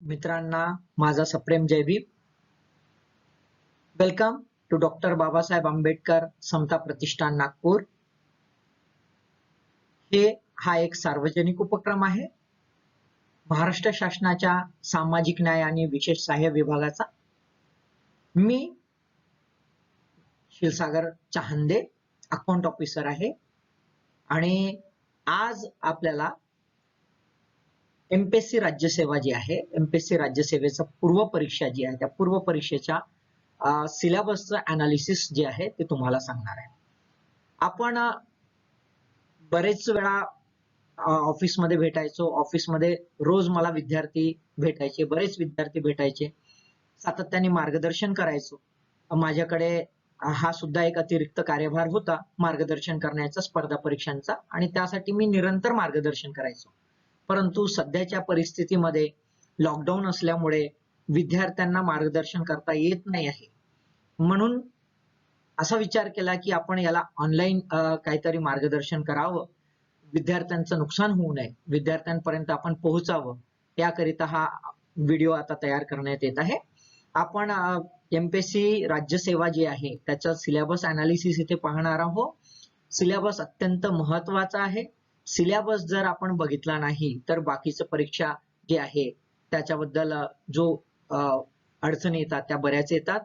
मित्रांना माझा सप्रेम जय Bhim. Welcome to doctor Babasaheb Ambedkar Samata Pratishthan Nagpur. हा एक सार्वजनिक उपक्रम आहे महाराष्ट्र शासनाच्या सामाजिक न्याय आणि विशेष सहाय्य विभागाचा. मी क्षीरसागर चाहंदे अकाउंट ऑफिसर आहे आणि आज आपल्याला एमपीएससी राज्यसेवा जी आहे, एमपीएससी राज्यसेवेचा पूर्व परीक्षा जी आहे त्या पूर्व परीक्षेच्या सिलेबसचं अनालिसिस जे आहे ते तुम्हाला सांगणार आहे. आपण बरेच वेळा ऑफिसमध्ये भेटायचो, ऑफिसमध्ये रोज मला विद्यार्थी भेटायचे, बरेच विद्यार्थी भेटायचे, सातत्याने मार्गदर्शन करायचो. माझ्याकडे हा सुद्धा एक अतिरिक्त कार्यभार होता मार्गदर्शन करण्याचा स्पर्धा परीक्षांचा, आणि त्यासाठी मी निरंतर मार्गदर्शन करायचो. परंतु सध्याच्या परिस्थितीमध्ये लॉकडाऊन असल्यामुळे विद्यार्थ्यांना मार्गदर्शन करता येत नाही आहे. म्हणून असा विचार केला की आपण याला ऑनलाईन काहीतरी मार्गदर्शन करावं, विद्यार्थ्यांचं नुकसान होऊ नये, विद्यार्थ्यांपर्यंत आपण पोहोचावं, याकरिता हा व्हिडिओ आता तयार करण्यात येत आहे. आपण एमपीएससी राज्यसेवा जी आहे त्याचा सिलेबस अनालिसिस इथे पाहणार आहोत. सिलेबस अत्यंत महत्वाचा आहे. सिलेबस जर आपण बघितला नाही तर बाकीचं परीक्षा जी आहे त्याच्याबद्दल जो अडचणी येतात त्या बऱ्याच येतात.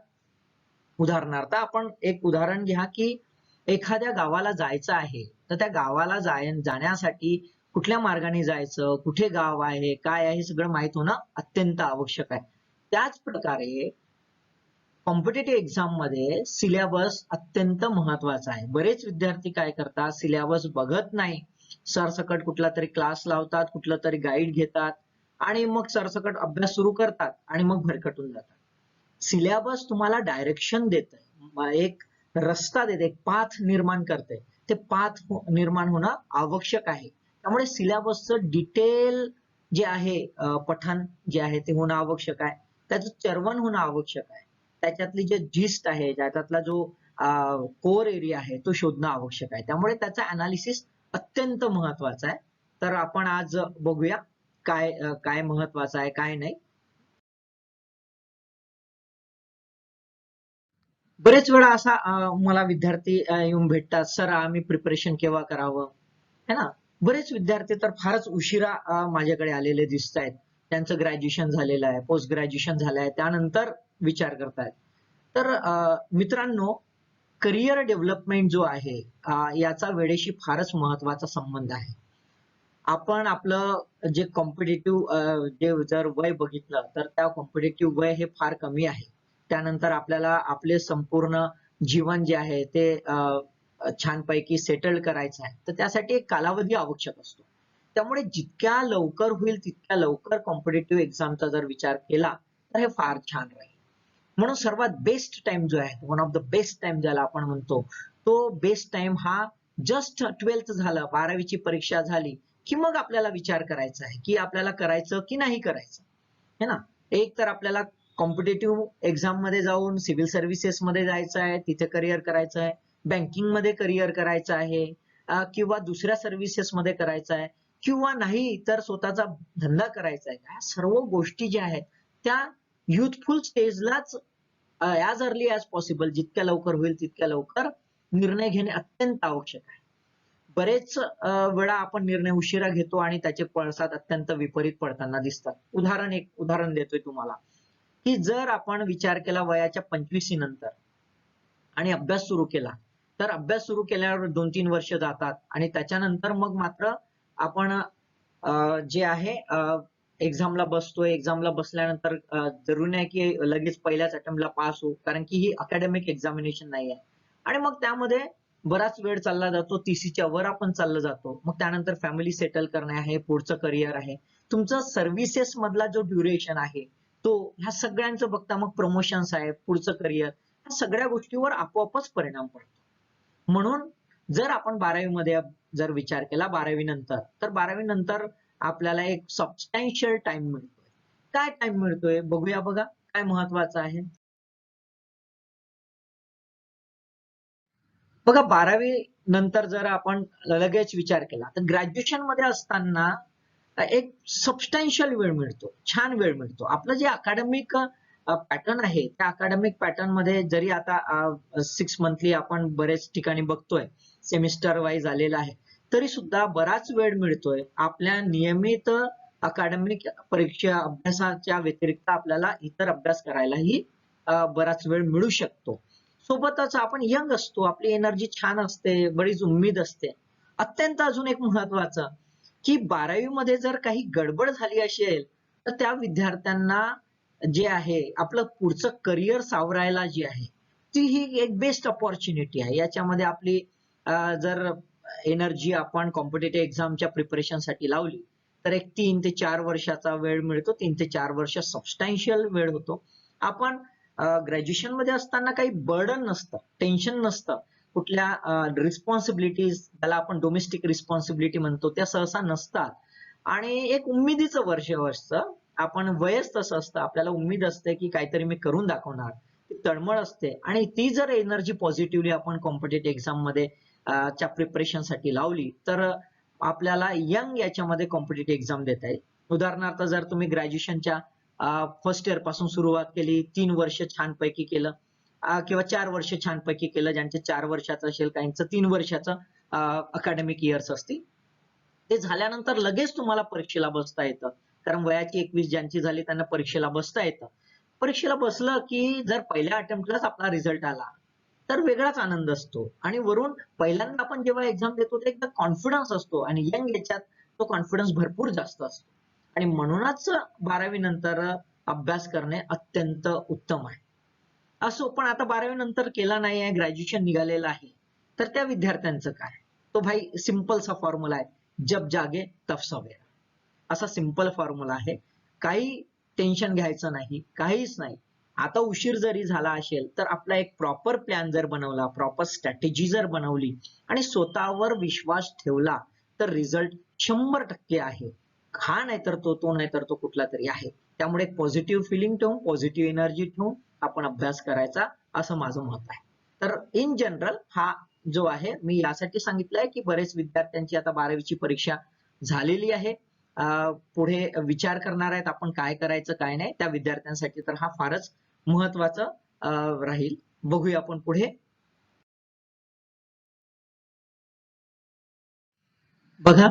उदाहरणार्थ आपण एक उदाहरण घ्या की एखाद्या गावाला जायचं आहे, तर त्या गावाला जाण्यासाठी कुठल्या मार्गाने जायचं, कुठे गाव आहे, काय आहे, सगळं माहित होणं अत्यंत आवश्यक आहे. त्याच प्रकारे कॉम्पिटिटिव्ह एक्झाम मध्ये सिलेबस अत्यंत महत्वाचा आहे. बरेच विद्यार्थी काय करतात, सिलेबस बघत नाही, सरसकट कुठला तरी क्लास लावतात, कुठलं तरी गाईड घेतात आणि मग सरसकट अभ्यास सुरू करतात आणि मग भरकटून जातात. सिलेबस तुम्हाला डायरेक्शन देतं, एक रस्ता देते, एक पाथ निर्माण करते. ते पाथ निर्माण होणं आवश्यक आहे. त्यामुळे सिलेबसचं डिटेल जे आहे, पठण जे आहे ते होणं आवश्यक आहे. त्याचं चर्वण होणं आवश्यक आहे. त्याच्यातली जे जिस्ट आहे, त्याच्यातला जो कोर एरिया आहे तो शोधणं आवश्यक आहे. त्यामुळे त्याचा अनालिसिस अत्यंत महत्वाचा आहे. तर आपण आज बघूया काय काय महत्वाचं आहे काय नाही. बरेच वेळा असा मला विद्यार्थी येऊन भेटतात, सर आम्ही प्रिपरेशन केव्हा करावं, है ना. बरेच विद्यार्थी तर फारच उशिरा माझ्याकडे आलेले दिसत आहेत. त्यांचं ग्रॅज्युएशन झालेलं आहे, पोस्ट ग्रॅज्युएशन झालं आहे, त्यानंतर विचार करतायत. तर मित्रांनो, करिअर डेव्हलपमेंट जो आहे याचा वेळेशी फारच महत्वाचा संबंध आहे. आपण आपलं जे कॉम्पिटेटिव्ह जे जर वय बघितलं तर त्या कॉम्पिटेटिव्ह वय हे फार कमी आहे. त्यानंतर आपल्याला आपले संपूर्ण जीवन जे आहे ते छानपैकी सेटल करायचं आहे, तर त्यासाठी एक कालावधी आवश्यक असतो. त्यामुळे जितक्या लवकर होईल तितक्या लवकर कॉम्पिटेटिव्ह एक्झामचा जर विचार केला तर हे फार छान राहील. म्हणून सर्वात बेस्ट टाइम जो आहे, one of the best time ज्याला आपण म्हणतो, तो बेस्ट टाइम हा जस्ट 12th झालं, 12वीची परीक्षा झाली की मग आपल्याला विचार करायचा आहे की आपल्याला करायचं की नाही करायचं, है ना. एक तर आपल्याला कॉम्पिटेटिव्ह एक्झाम मध्ये जाऊन सिव्हिल सर्व्हिसेस मध्ये जायचं आहे, तिथे करिअर करायचं आहे, बँकिंग मध्ये करिअर करायचं आहे, किंवा दुसऱ्या सर्व्हिसेस मध्ये करायचं आहे, किंवा नाही तर स्वतःचा धंदा करायचा आहे. या सर्व गोष्टी ज्या आहेत त्या युथफुल स्टेजलाच ऍज अर्ली ऍज पॉसिबल, जितक्या लवकर होईल तितक्या लवकर निर्णय घेणे अत्यंत आवश्यक आहे. बरेच वेळा आपण निर्णय उशिरा घेतो आणि त्याचे पडसाद अत्यंत विपरीत पडताना दिसतात. एक उदाहरण देतोय तुम्हाला की जर आपण विचार केला वयाच्या 25 नंतर आणि अभ्यास सुरू केला, तर अभ्यास सुरू केल्यावर 2-3 वर्ष जातात आणि त्याच्यानंतर मग मात्र आपण जे आहे एक्झामला बसतोय. एक्झामला बसल्यानंतर जरुरी नाही की लगेच पहिल्याच अटेम्प्टला पास होऊ, कारण की ही अकॅडमिक एक्झामिनेशन नाही आहे. आणि मग त्यामध्ये बराच वेळ चालला जातो, 30च्या वर आपण चाललं जातो. मग त्यानंतर फॅमिली सेटल करणे आहे, पुढचं करिअर आहे, तुमचं सर्व्हिसेस मधला जो ड्युरेशन आहे तो, ह्या सगळ्यांचं बघता मग प्रमोशन्स आहे, पुढचं करिअर, ह्या सगळ्या गोष्टीवर आपोआपच परिणाम पडतो. म्हणून जर आपण 12वी मध्ये जर विचार केला 12वी नंतर, तर 12वी नंतर आपल्याला एक सबस्टॅन्शियल टाइम मिळतोय. काय टाइम मिळतोय बघूया, बघा काय महत्वाचं आहे. बघा, 12वी नंतर जर आपण लगेच विचार केला तर ग्रॅज्युएशन मध्ये असताना एक सबस्टॅन्शियल वेळ मिळतो, छान वेळ मिळतो. आपलं जे अकॅडमिक पॅटर्न आहे त्या अकॅडमिक पॅटर्न मध्ये जरी आता 6 मंथली आपण बरेच ठिकाणी बघतोय, सेमिस्टर वाईज आलेला आहे, तरी सुद्धा बराच वेळ मिळतोय आपल्या नियमित अकॅडमिक परीक्षा अभ्यासाच्या व्यतिरिक्त आपल्याला इतर अभ्यास करायलाही बराच वेळ मिळू शकतो. सोबतच आपण यंग असतो, आपली एनर्जी छान असते, बरीच उम्मीद असते. अत्यंत अजून एक महत्वाचं की 12वी मध्ये जर काही गडबड झाली असेल तर त्या विद्यार्थ्यांना जे आहे आपलं पुढचं करिअर सावरायला जी आहे ती ही एक बेस्ट अपॉर्च्युनिटी आहे. याच्यामध्ये आपली जर एनर्जी आपण कॉम्पिटेटिव्ह एक्झामच्या प्रिपरेशन साठी लावली तर एक 3 ते 4 वर्षाचा वेळ मिळतो. 3 ते 4 वर्ष सबस्टॅन्शियल वेळ होतो. आपण ग्रॅज्युएशन मध्ये असताना काही बर्डन नसतं, टेन्शन नसतं, कुठल्या रिस्पॉन्सिबिलिटीज त्याला आपण डोमेस्टिक रिस्पॉन्सिबिलिटी म्हणतो त्या सहसा नसतात आणि एक उम्मीदीचं वर्ष असतं. आपण वयच तसं असतं, आपल्याला उम्मीद असते की काहीतरी मी करून दाखवणार, ती तळमळ असते आणि ती जर एनर्जी पॉझिटिव्हली आपण कॉम्पिटेटिव्ह एक्झाम मध्ये च्या प्रिपरेशन साठी लावली तर आपल्याला यंग याच्यामध्ये कॉम्पिटेटिव्ह एक्झाम देता येईल. उदाहरणार्थ जर तुम्ही ग्रॅज्युएशनच्या फर्स्ट इयर पासून सुरुवात केली, 3 वर्ष छानपैकी केलं किंवा 4 वर्ष छानपैकी केलं, ज्यांचे 4 वर्षाचं असेल, काहींचं 3 वर्षाचं अकॅडमिक इयर्स असतील, ते झाल्यानंतर लगेच तुम्हाला परीक्षेला बसता येतं. कारण वयाची 21 ज्यांची झाली त्यांना परीक्षेला बसता येतं. परीक्षेला बसलं की जर पहिल्या अटेम्प्टलाच आपला रिझल्ट आला तर वेगळाच आनंद असतो आणि वरून पहिल्यांदा आपण जेव्हा एक्झाम देतो ते एकदा कॉन्फिडन्स असतो आणि यंग याच्यात तो कॉन्फिडन्स भरपूर जास्त असतो आणि म्हणूनच 12वी नंतर अभ्यास करणे अत्यंत उत्तम आहे. असो, पण आता 12वी नंतर केला नाही आहे, ग्रॅज्युएशन निघालेलं आहे, तर त्या विद्यार्थ्यांचं काय? तो भाई सिंपलसा फॉर्म्युला आहे, जब जागे तब सवेरा. असा सिंपल फॉर्म्युला आहे. काही टेन्शन घ्यायचं नाही, काहीच नाही. आता उशीर जरी झाला असेल तर आपला एक प्रॉपर प्लॅन जर बनवला, प्रॉपर स्ट्रॅटेजी जर बनवली आणि स्वतःवर विश्वास ठेवला तर रिझल्ट 100% आहे. हा नाही तर तो नाही तर तो कुठला तरी आहे. त्यामुळे पॉझिटिव्ह फिलिंग ठेवून, पॉझिटिव्ह एनर्जी ठेवून आपण अभ्यास करायचा असं माझं मत आहे. तर इन जनरल हा जो आहे मी यासाठी सांगितलंय की बरेच विद्यार्थ्यांची आता 12वीची परीक्षा झालेली आहे. पुढे विचार करणार आहेत आपण काय करायचं काय नाही, त्या विद्यार्थ्यांसाठी तर हा फारच महत्वाचं राहील. बघूया आपण पुढे. बघा,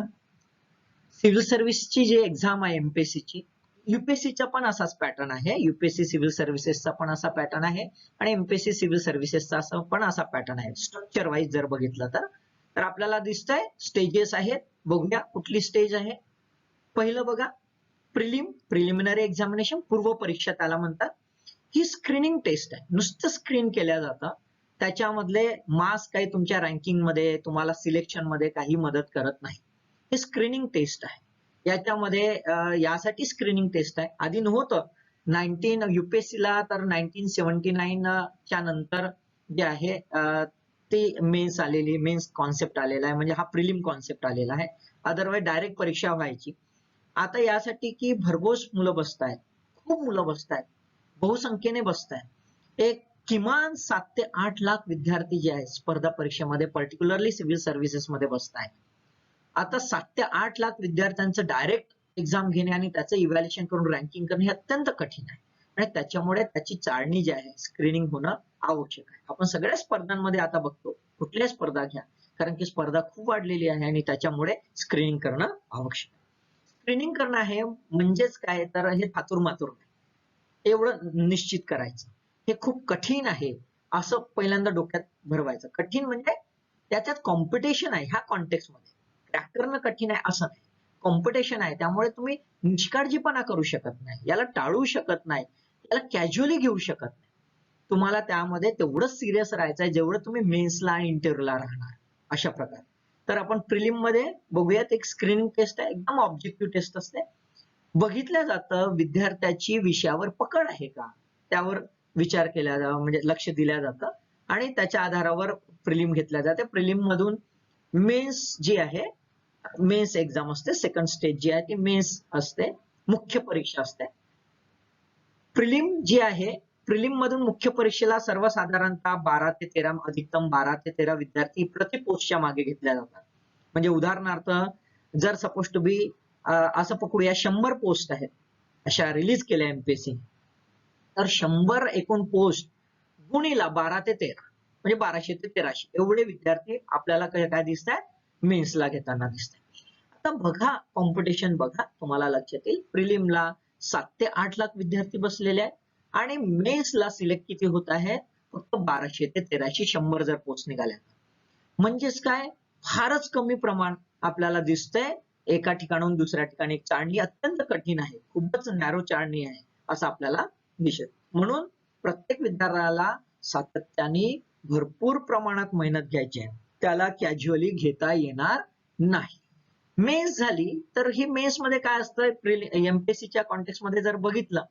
सिव्हिल सर्व्हिसची जी एक्झाम आहे एमपीएससीची, युपीएससीचा पण असाच पॅटर्न आहे. युपीएससी सिव्हिल सर्व्हिसेसचा पण असा पॅटर्न आहे आणि एमपीएससी सिव्हिल सर्व्हिसेसचा पण असा पॅटर्न आहे. स्ट्रक्चर वाईज जर बघितलं तर आपल्याला दिसतंय स्टेजेस आहेत. बघूया कुठली स्टेज आहे. पहिलं बघा, प्रिलिमिनरी एक्झामिनेशन, पूर्व परीक्षा त्याला म्हणतात. ही स्क्रीनिंग टेस्ट आहे, नुसतं स्क्रीन केल्या जातं. त्याच्यामधले मार्क्स काही तुमच्या रँकिंग मध्ये, तुम्हाला सिलेक्शन मध्ये काही मदत करत नाही. हे स्क्रीनिंग टेस्ट आहे. याच्यामध्ये यासाठी स्क्रीनिंग टेस्ट आहे. आधी नव्हतं. युपीएससी ला तर 1979 च्या नंतर जे आहे ते मेन्स आलेली, मेन्स कॉन्सेप्ट आलेला आहे, म्हणजे हा प्रिलिम कॉन्सेप्ट आलेला आहे. अदरवाईज डायरेक्ट परीक्षा व्हायची. आता यासाठी की भरघोस मुलं बसतायत, खूप मुलं बसतायत, बहुसंख्येने बसतायत. एक किमान 7 ते 8 लाख विद्यार्थी जे आहेत स्पर्धा परीक्षेमध्ये, पर्टिक्युलरली सिव्हिल सर्व्हिसेस मध्ये बसतायत. आता 7 ते 8 लाख विद्यार्थ्यांचं डायरेक्ट एक्झाम घेणे आणि त्याचं इव्हॅल्युएशन करून रँकिंग करणे हे अत्यंत कठीण आहे आणि त्याच्यामुळे त्याची चाळणी जी आहे, स्क्रीनिंग होणं आवश्यक आहे. आपण सगळ्या स्पर्धांमध्ये आता बघतो, कुठल्या स्पर्धा घ्या, कारण की स्पर्धा खूप वाढलेली आहे आणि त्याच्यामुळे स्क्रीनिंग करणं आवश्यक आहे. स्क्रीनिंग करणं आहे म्हणजेच काय, तर हे थातुरमातुर नाही, एवढं निश्चित करायचं. हे खूप कठीण आहे असं पहिल्यांदा डोक्यात भरवायचं. कठीण म्हणजे त्याच्यात कॉम्पिटिशन आहे. ह्या कॉन्टेक्स्ट मध्ये क्रॅक करणं कठीण आहे असं नाही, कॉम्पिटिशन आहे. त्यामुळे तुम्ही निष्काळजीपणा करू शकत नाही, याला टाळू शकत नाही, याला कॅज्युअली घेऊ शकत नाही. तुम्हाला त्यामध्ये तेवढंच सिरियस राहायचंय जेवढं तुम्ही मेन्सला आणि इंटरव्ह्यूला राहणार, अशा प्रकारे. तर आपण प्रिलिम मध्ये बघूयात. एक स्क्रीनिंग टेस्ट आहे, एकदम ऑब्जेक्टिव्ह टेस्ट असते. बघितलं जातं विद्यार्थ्याची विषयावर पकड आहे का, त्यावर विचार केला जातो, म्हणजे लक्ष दिलं जातं आणि त्याच्या आधारावर प्रिलिम घेतल्या जाते. प्रिलिम मधून मेन्स जी आहे, मेन्स एक्झाम असते. सेकंड स्टेज जी आहे ती मेन्स असते, मुख्य परीक्षा असते. प्रिलिम जी आहे, प्रिलिम मधून मुख्य परीक्षेला सर्वसाधारणतः 12 ते 13, अधिकतम 12 ते 13 विद्यार्थी प्रति पोस्टच्या मागे घेतल्या जातात. म्हणजे उदाहरणार्थ जर सपोज टू बी असं पकडूया 100 पोस्ट आहेत अशा रिलीज केल्या एमपीएससी. तर 100 एकूण पोस्ट गुणीला 12 ते 13 म्हणजे 1200 ते 1300 एवढे विद्यार्थी आपल्याला काय दिसत आहेत मेन्सला घेताना दिसत आहेत. आता बघा कॉम्पिटिशन बघा तुम्हाला लक्षात येईल. प्रिलिमला 7 ते 8 लाख विद्यार्थी बसलेले आहेत आणि मेन्सला सिलेक्ट किती होत आहे फक्त 1200 ते 1300 100 जर पोस्ट निघाल्या. म्हणजेच काय फारच कमी प्रमाण आपल्याला दिसतंय. एका ठिकाणाहून दुसऱ्या ठिकाणी चाळणी अत्यंत कठीण आहे, खूपच नॅरो चाळणी आहे असं आपल्याला दिसत. म्हणून प्रत्येक विद्यार्थ्याला सातत्याने भरपूर प्रमाणात मेहनत घ्यायची आहे, त्याला कॅज्युअली घेता येणार नाही. मेन्स झाली तर ही मेन्स मध्ये काय असतं एमपीएससीच्या कॉन्टेक्स्ट मध्ये जर बघितलं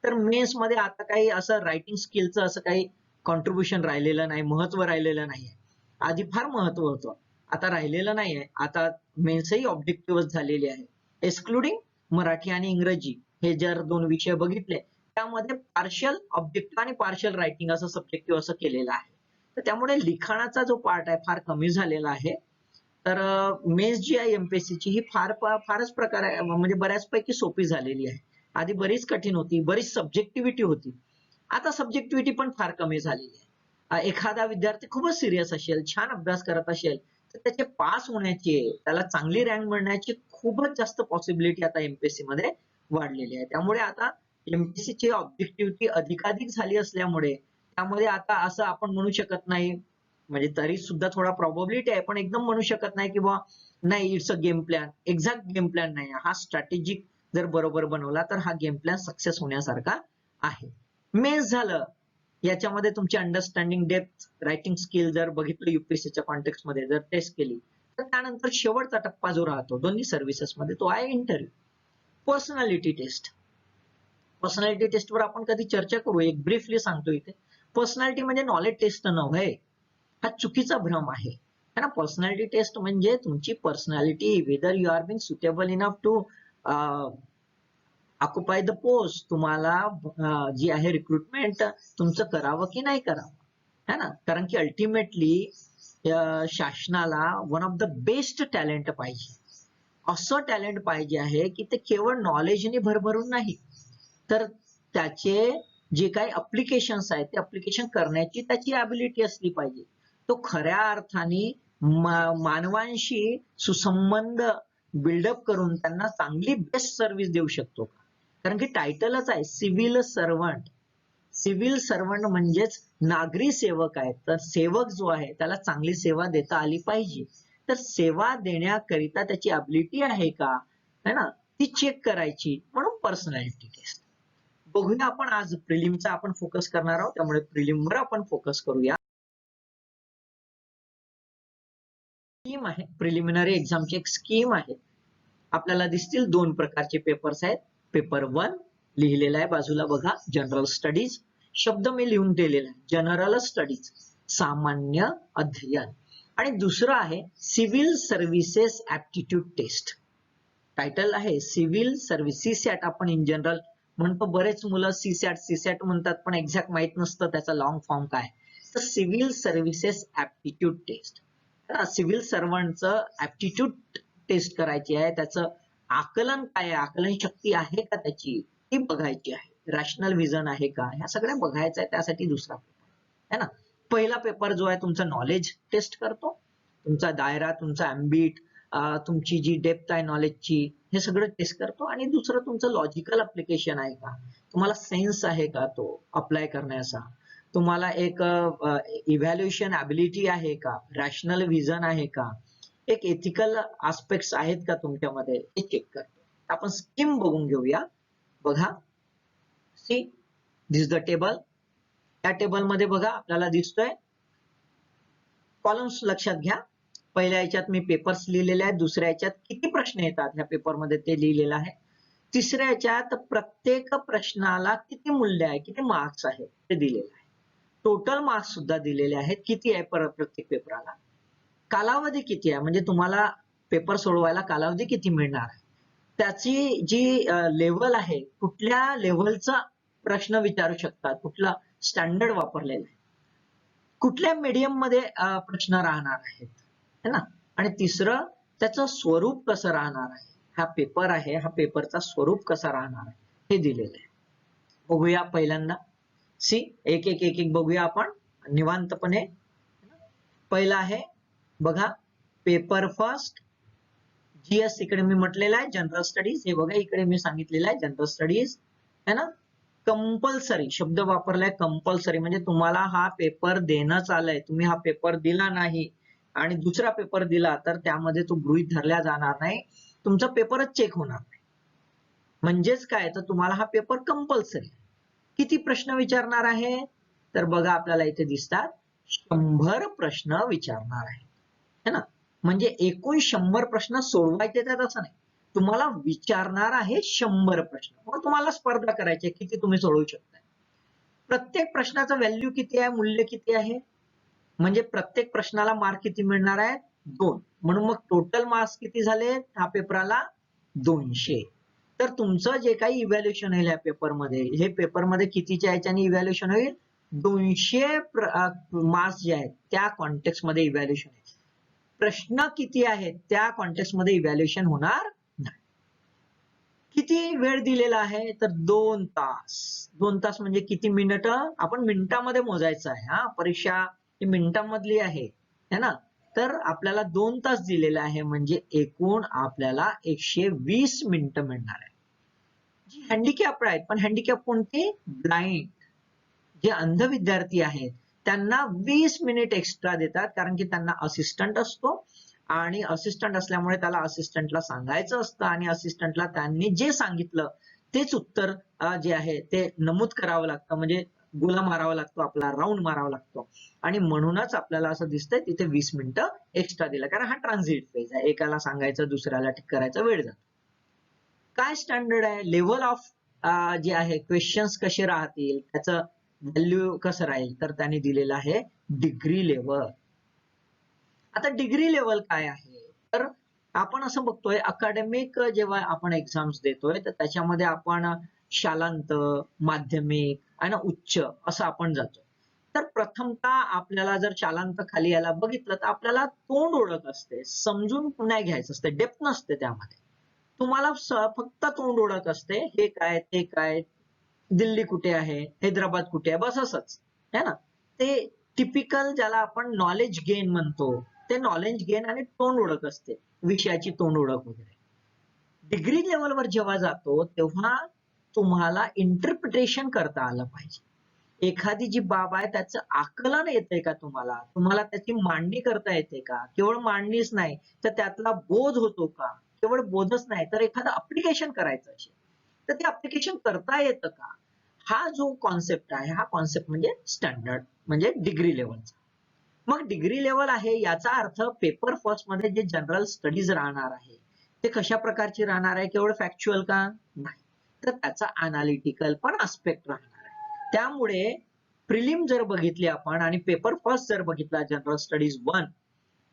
तर मेन्स मध्ये आता काही असं रायटिंग स्किलचं असं काही कॉन्ट्रीब्युशन राहिलेलं नाही, महत्व राहिलेलं नाहीये. आधी फार महत्व होतं, आता राहिलेलं नाहीये. आता मेन्सही ऑब्जेक्टिव्ह झालेली आहे. एक्सक्लुडिंग मराठी आणि इंग्रजी हे जर 2 विषय बघितले त्यामध्ये पार्शियल ऑब्जेक्टिव्ह आणि पार्शियल रायटिंग असं सब्जेक्टिव्ह असं केलेलं आहे. तर त्यामुळे लिखाणाचा जो पार्ट आहे फार कमी झालेला आहे. तर मेन्स जी आहे एमपीएससीची ही फारच प्रकार आहे, म्हणजे बऱ्याचपैकी सोपी झालेली आहे. आधी बरीच कठीण होती, बरीच सब्जेक्टिव्हिटी होती. आता सब्जेक्टिव्हिटी पण फार कमी झालेली आहे. एखादा विद्यार्थी खूपच सिरियस असेल, छान अभ्यास करत असेल तर त्याचे पास होण्याची, त्याला चांगली रँक मिळण्याची खूपच जास्त पॉसिबिलिटी आता एमपीएससी मध्ये वाढलेली आहे. त्यामुळे आता एमपीएससीची ऑब्जेक्टिव्हिटी अधिकाधिक झाली असल्यामुळे त्यामध्ये आता असं आपण म्हणू शकत नाही, म्हणजे तरी सुद्धा थोडा प्रॉबॅबिलिटी आहे, पण एकदम म्हणू शकत नाही की बुवा नाही it's a game plan. Exact game plan नाही, हा स्ट्रॅटेजिक जर बरोबर बनवला तर हा गेम प्लॅन सक्सेस होण्यासारखा आहे. मेन्स झालं, याच्यामध्ये तुमची अंडरस्टँडिंग डेप्थ रायटिंग स्किल जर बघितलं युपीएससीच्या कॉन्टेक्स्ट मध्ये जर टेस्ट केली तर त्यानंतर शेवटचा टप्पा जो राहतो दोन्ही सर्व्हिसेस मध्ये तो आहे इंटरव्ह्यू. Personality test. पर्सनॅलिटी टेस्टवर आपण कधी चर्चा करू, एक ब्रीफली सांगतो इथे. पर्सनॅलिटी म्हणजे नॉलेज टेस्ट नव्हे, हा चुकीचा भ्रम आहे ना. पर्सनॅलिटी टेस्ट म्हणजे तुमची personality, whether you are being suitable enough to occupy the post, तुम्हाला जी आहे रिक्रुटमेंट तुमचं करावं की नाही करावं है ना. कारण की अल्टिमेटली शासनाला one of the best talent पाहिजे. असं टॅलेंट पाहिजे आहे की ते केवळ नॉलेजने भरभरून नाही, तर त्याचे जे काही अप्लिकेशन्स आहेत ते अप्लिकेशन करण्याची त्याची ॲबिलिटी असली पाहिजे. तो खऱ्या अर्थाने मानवांशी सुसंबंध बिल्डअप करून त्यांना चांगली बेस्ट सर्व्हिस देऊ शकतो. कारण की टायटलच आहे सिव्हिल सर्वंट. सिव्हिल सर्वंट म्हणजेच नागरी सेवक आहे. तर सेवक जो आहे त्याला चांगली सेवा देता आली पाहिजे. तर सेवा देण्याकरिता त्याची ॲबिलिटी आहे का है ना, ती चेक करायची, म्हणून पर्सनॅलिटी टेस्ट. बघूया आपण आज प्रिलिमचा आपण फोकस करणार आहोत, त्यामुळे प्रिलिमवर आपण फोकस करूया. स्कीम आहे, प्रिलिमिनरी एक्झामची एक स्कीम आहे. आपल्याला दिसतील 2 प्रकारचे पेपर्स आहेत. पेपर 1 लिहिलेला आहे बाजूला बघा, जनरल स्टडीज. शब्द मी लिहून दिलेला आहे, जनरल स्टडीज, सामान्य अध्ययन. आणि दुसरं आहे civil services aptitude test. Title आहे सिव्हिल सर्व्हिस. सीसॅट आपण इन जनरल म्हणतो, बरेच मुलं सीसॅट म्हणतात पण एक्झॅक्ट माहित नसतं त्याचा लॉंग फॉर्म काय. तर civil services aptitude test. Civil सर्वंटचं ऍप्टिट्यूड टेस्ट करायची आहे, त्याचं आकलन काय आहे, आकलन शक्ती आहे का त्याची, ती बघायची आहे. रॅशनल व्हिजन आहे का, ह्या सगळ्या बघायचं आहे. त्यासाठी दुसरा पेपर है ना. पहिला पेपर जो आहे तुमचा नॉलेज टेस्ट करतो, तुमचा दायरा, तुमचा अँबिट, तुमची जी डेप्थ आहे नॉलेजची, हे सगळं टेस्ट करतो. आणि दुसरं तुमचं लॉजिकल अप्लिकेशन आहे का, तुम्हाला सेन्स आहे का तो अप्लाय करण्याचा, तुम्हाला एक इव्हॅल्युएशन ॲबिलिटी आहे का, रॅशनल व्हिजन आहे का, एक एथिकल आस्पेक्ट्स आहेत का तुमच्यामध्ये, हे चेक करतो. आपण स्कीम बघून घेऊया. बघा, सी दिस द टेबल. या टेबल मध्ये बघा आपल्याला दिसतोय कॉलम्स लक्षात घ्या. पहिल्या याच्यात मी पेपर्स लिहिलेले आहेत, दुसऱ्या याच्यात किती प्रश्न येतात ह्या पेपरमध्ये ते लिहिलेलं आहे. तिसऱ्या याच्यात प्रत्येक प्रश्नाला किती मूल्य आहे, किती मार्क्स आहे ते दिलेलं आहे. टोटल मार्क्स सुद्धा दिलेले आहेत, किती आहे प्रत्येक पेपराला. कालावधी किती आहे, म्हणजे तुम्हाला पेपर सोडवायला कालावधी किती मिळणार आहे, त्याची जी लेवल आहे, कुठल्या लेव्हलचा प्रश्न विचारू शकतात, कुठला स्टँडर्ड वापरलेला आहे, कुठल्या मीडियम मध्ये प्रश्न राहणार आहेत है ना. आणि तिसरं त्याचं स्वरूप कसं राहणार आहे, हा पेपर आहे, हा पेपरचा स्वरूप कसा राहणार आहे हे दिलेलं आहे. बघूया पहिल्यांदा. एक एक एक एक बघूया आपण निवांतपणे. पहिला आहे बघा, पेपर फर्स्ट. GS इकडे मी म्हटलेलं आहे जनरल स्टडीज, हे बघा इकडे मी सांगितलेलं आहे जनरल स्टडीज है ना. कंपल्सरी शब्द वापरलाय, कंपल्सरी म्हणजे तुम्हाला हा पेपर देणंच आलंय. तुम्ही हा पेपर दिला नाही आणि दुसरा पेपर दिला तर त्यामध्ये तो गृहीत धरला जाणार नाही, तुमचा पेपरच चेक होणार नाही. म्हणजेच काय, तर तुम्हाला हा पेपर कंपल्सरी. किती प्रश्न विचारणार आहे, तर बघा आपल्याला इथे दिसतात 100 प्रश्न विचारणार आहे है ना. म्हणजे एकूण 100 प्रश्न सोडवायचे त्यात असं नाही, तुम्हाला विचारणार आहे 100 प्रश्न. मग तुम्हाला स्पर्धा करायची किती तुम्ही सोडवू शकता. प्रत्येक प्रश्नाचं व्हॅल्यू किती आहे, मूल्य किती आहे, म्हणजे प्रत्येक प्रश्नाला मार्क किती मिळणार आहे, 2. म्हणून मग टोटल मार्क्स किती झाले ह्या पेपराला, 200. तर तुमचं जे काही इव्हॅल्युएशन होईल या पेपरमध्ये, हे पेपरमध्ये कितीच्या ह्याच्याने इव्हॅल्युएशन होईल, 200 मार्क्स जे आहेत त्या कॉन्टेक्स्ट मध्ये इव्हॅल्युएशन आहे. प्रश्न किती आहेत त्या कॉन्टेक्स्ट मध्ये इव्हॅल्युएशन होणार नाही. किती वेळ दिलेला आहे, तर 2 तास. 2 तास म्हणजे किती मिनिटं, आपण मिनिटामध्ये मोजायचं आहे. हा परीक्षा ही मिनिटांमधली आहे है ना. तर आपल्याला 2 तास दिलेला आहे, म्हणजे एकूण आपल्याला 120 मिनिटं मिळणार आहे. जी हँडिकॅप आहेत, पण हँडिकॅप कोणते, ब्लाइंड, जे अंध विद्यार्थी आहेत त्यांना 20 मिनिट एक्स्ट्रा देतात, कारण की त्यांना असिस्टंट असतो आणि असिस्टंट असल्यामुळे त्याला असिस्टंटला सांगायचं असतं आणि असिस्टंटला त्यांनी जे सांगितलं तेच उत्तर जे आहे ते नमूद करावं लागतं, म्हणजे गोला मारावा लागतो, आपला राऊंड मारावा लागतो. आणि म्हणूनच आपल्याला असं दिसतंय तिथे 20 मिनिटं एक्स्ट्रा दिलं, कारण हा ट्रान्झिट फेज आहे, एकाला सांगायचं दुसऱ्याला ठीक करायचा वेळ जातो. काय स्टँडर्ड आहे, लेव्हल ऑफ जे आहे क्वेश्चन्स कसे राहतील, त्याचं व्हॅल्यू कसं राहील, तर त्यांनी दिलेलं आहे डिग्री लेवल. आता डिग्री लेवल काय आहे, तर आपण असं बघतोय अकॅडमिक जेव्हा आपण एक्झाम्स देतोय तर त्याच्यामध्ये आपण शालांत, माध्यमिक आणि उच्च असं आपण जातो. तर प्रथमतः आपल्याला जर शालांत खाली यायला बघितलं तर आपल्याला तोंड ओळख असते, समजून नाही घ्यायचं असते, डेप्थ नसते त्यामध्ये. तुम्हाला फक्त तोंड ओळख असते, हे काय ते काय, दिल्ली कुठे आहे, हैदराबाद कुठे आहे, बस असंच है ना. ते टिपिकल ज्याला आपण नॉलेज गेन म्हणतो, ते नॉलेज गेन आणि तोंड ओळख असते, विषयाची तोंड ओळख वगैरे. डिग्री लेवलवर जेव्हा जातो तेव्हा तुम्हाला इंटरप्रिटेशन करता आलं पाहिजे. एखादी जी बाब आहे त्याचं आकलन येतंय का तुम्हाला, तुम्हाला त्याची मांडणी करता येते का, केवळ मांडणीच नाही तर त्यातला बोध होतो का, केवळ बोधच नाही तर एखादं अप्लिकेशन करायचं असेल तर ते अप्लिकेशन करता येतं का, हा जो कॉन्सेप्ट आहे हा कॉन्सेप्ट म्हणजे स्टँडर्ड, म्हणजे डिग्री लेवलचा. मग डिग्री लेवल आहे याचा अर्थ पेपर फर्स्ट मध्ये जे जनरल स्टडीज राहणार आहे ते कशा प्रकारची राहणार आहे, केवळ फॅक्च्युअल का, नाही तर त्याचा अनालिटिकल पण आस्पेक्ट राहणार आहे. त्यामुळे प्रिलिम जर बघितली आपण आणि पेपर फर्स्ट जर बघितला, जनरल स्टडीज 1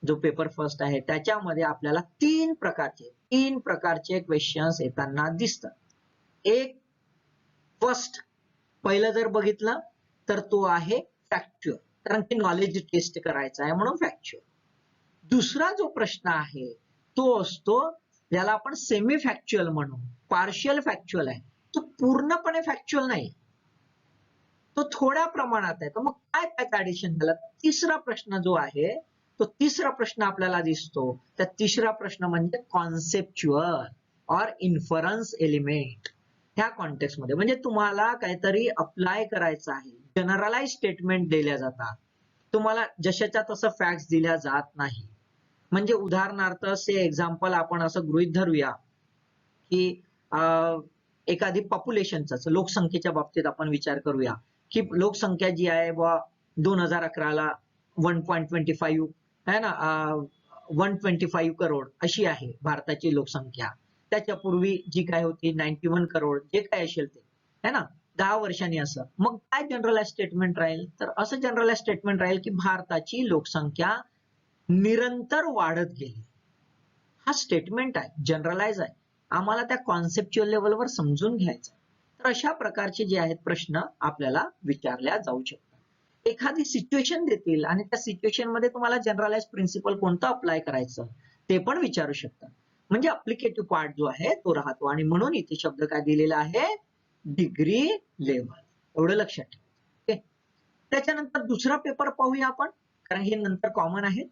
जो पेपर फर्स्ट आहे त्याच्यामध्ये आपल्याला तीन प्रकारचे क्वेश्चन्स येताना दिसतात. एक फर्स्ट पहिलं जर बघितलं तर तो आहे फॅक्च्युअल, कारण की नॉलेज टेस्ट करायचं आहे म्हणून फॅक्च्युअल. दुसरा जो प्रश्न आहे तो असतो ज्याला आपण सेमी फॅक्च्युअल म्हणू, पार्शियल फॅक्च्युअल आहे, तो पूर्णपणे फॅक्च्युअल नाही, तो थोड्या प्रमाणात आहे. तर मग काय त्याचं ऍडिशन झालं. तिसरा प्रश्न जो आहे तो तिसरा प्रश्न आपल्याला दिसतो, तर तिसरा प्रश्न म्हणजे कॉन्सेप्च्युअल ऑर इन्फरन्स एलिमेंट. ह्या कॉन्टेक्स्ट मध्ये म्हणजे तुम्हाला काहीतरी अप्लाय करायचं आहे, जनरलाइज स्टेटमेंट दिल्या जातात, तुम्हाला जशाच्या तसं फॅक्ट्स दिल्या जात नाही. म्हणजे उदाहरणार्थ से एक्झाम्पल आपण असं गृहीत धरूया की एखादी पॉप्युलेशनचाच लोकसंख्येच्या बाबतीत आपण विचार करूया की लोकसंख्या जी आहे 2011ला 1.25 है ना, 125 करोड अशी आहे भारताची लोकसंख्या. त्याच्यापूर्वी जी काय होती 91 करोड, जे काय असेल ते है ना, 10 वर्षांनी असं. मग काय जनरलाइज स्टेटमेंट राहील, तर असं जनरलाइज स्टेटमेंट राहील की भारताची लोकसंख्या निरंतर वाढत गेली. हा स्टेटमेंट आहे, जनरलाइज आहे, आम्हाला त्या कॉन्सेप्च्युअल लेवलवर समजून घ्यायचं. तर अशा प्रकारचे जे आहेत प्रश्न आपल्याला विचारल्या जाऊ शकतात. एखादी सिच्युएशन देतील आणि त्या सिच्युएशन मध्ये तुम्हाला जनरलाइज प्रिन्सिपल कोणतं अप्लाय करायचं ते पण विचारू शकतात. म्हणजे अप्लिकेटिव्ह पार्ट जो आहे तो राहतो आणि म्हणून इथे शब्द काय दिलेला आहे, डिग्री लेवल. एवढं लक्षात ठेवा. ओके. त्याच्यानंतर दुसरा पेपर पाहूया आपण, कारण हे नंतर कॉमन आहे.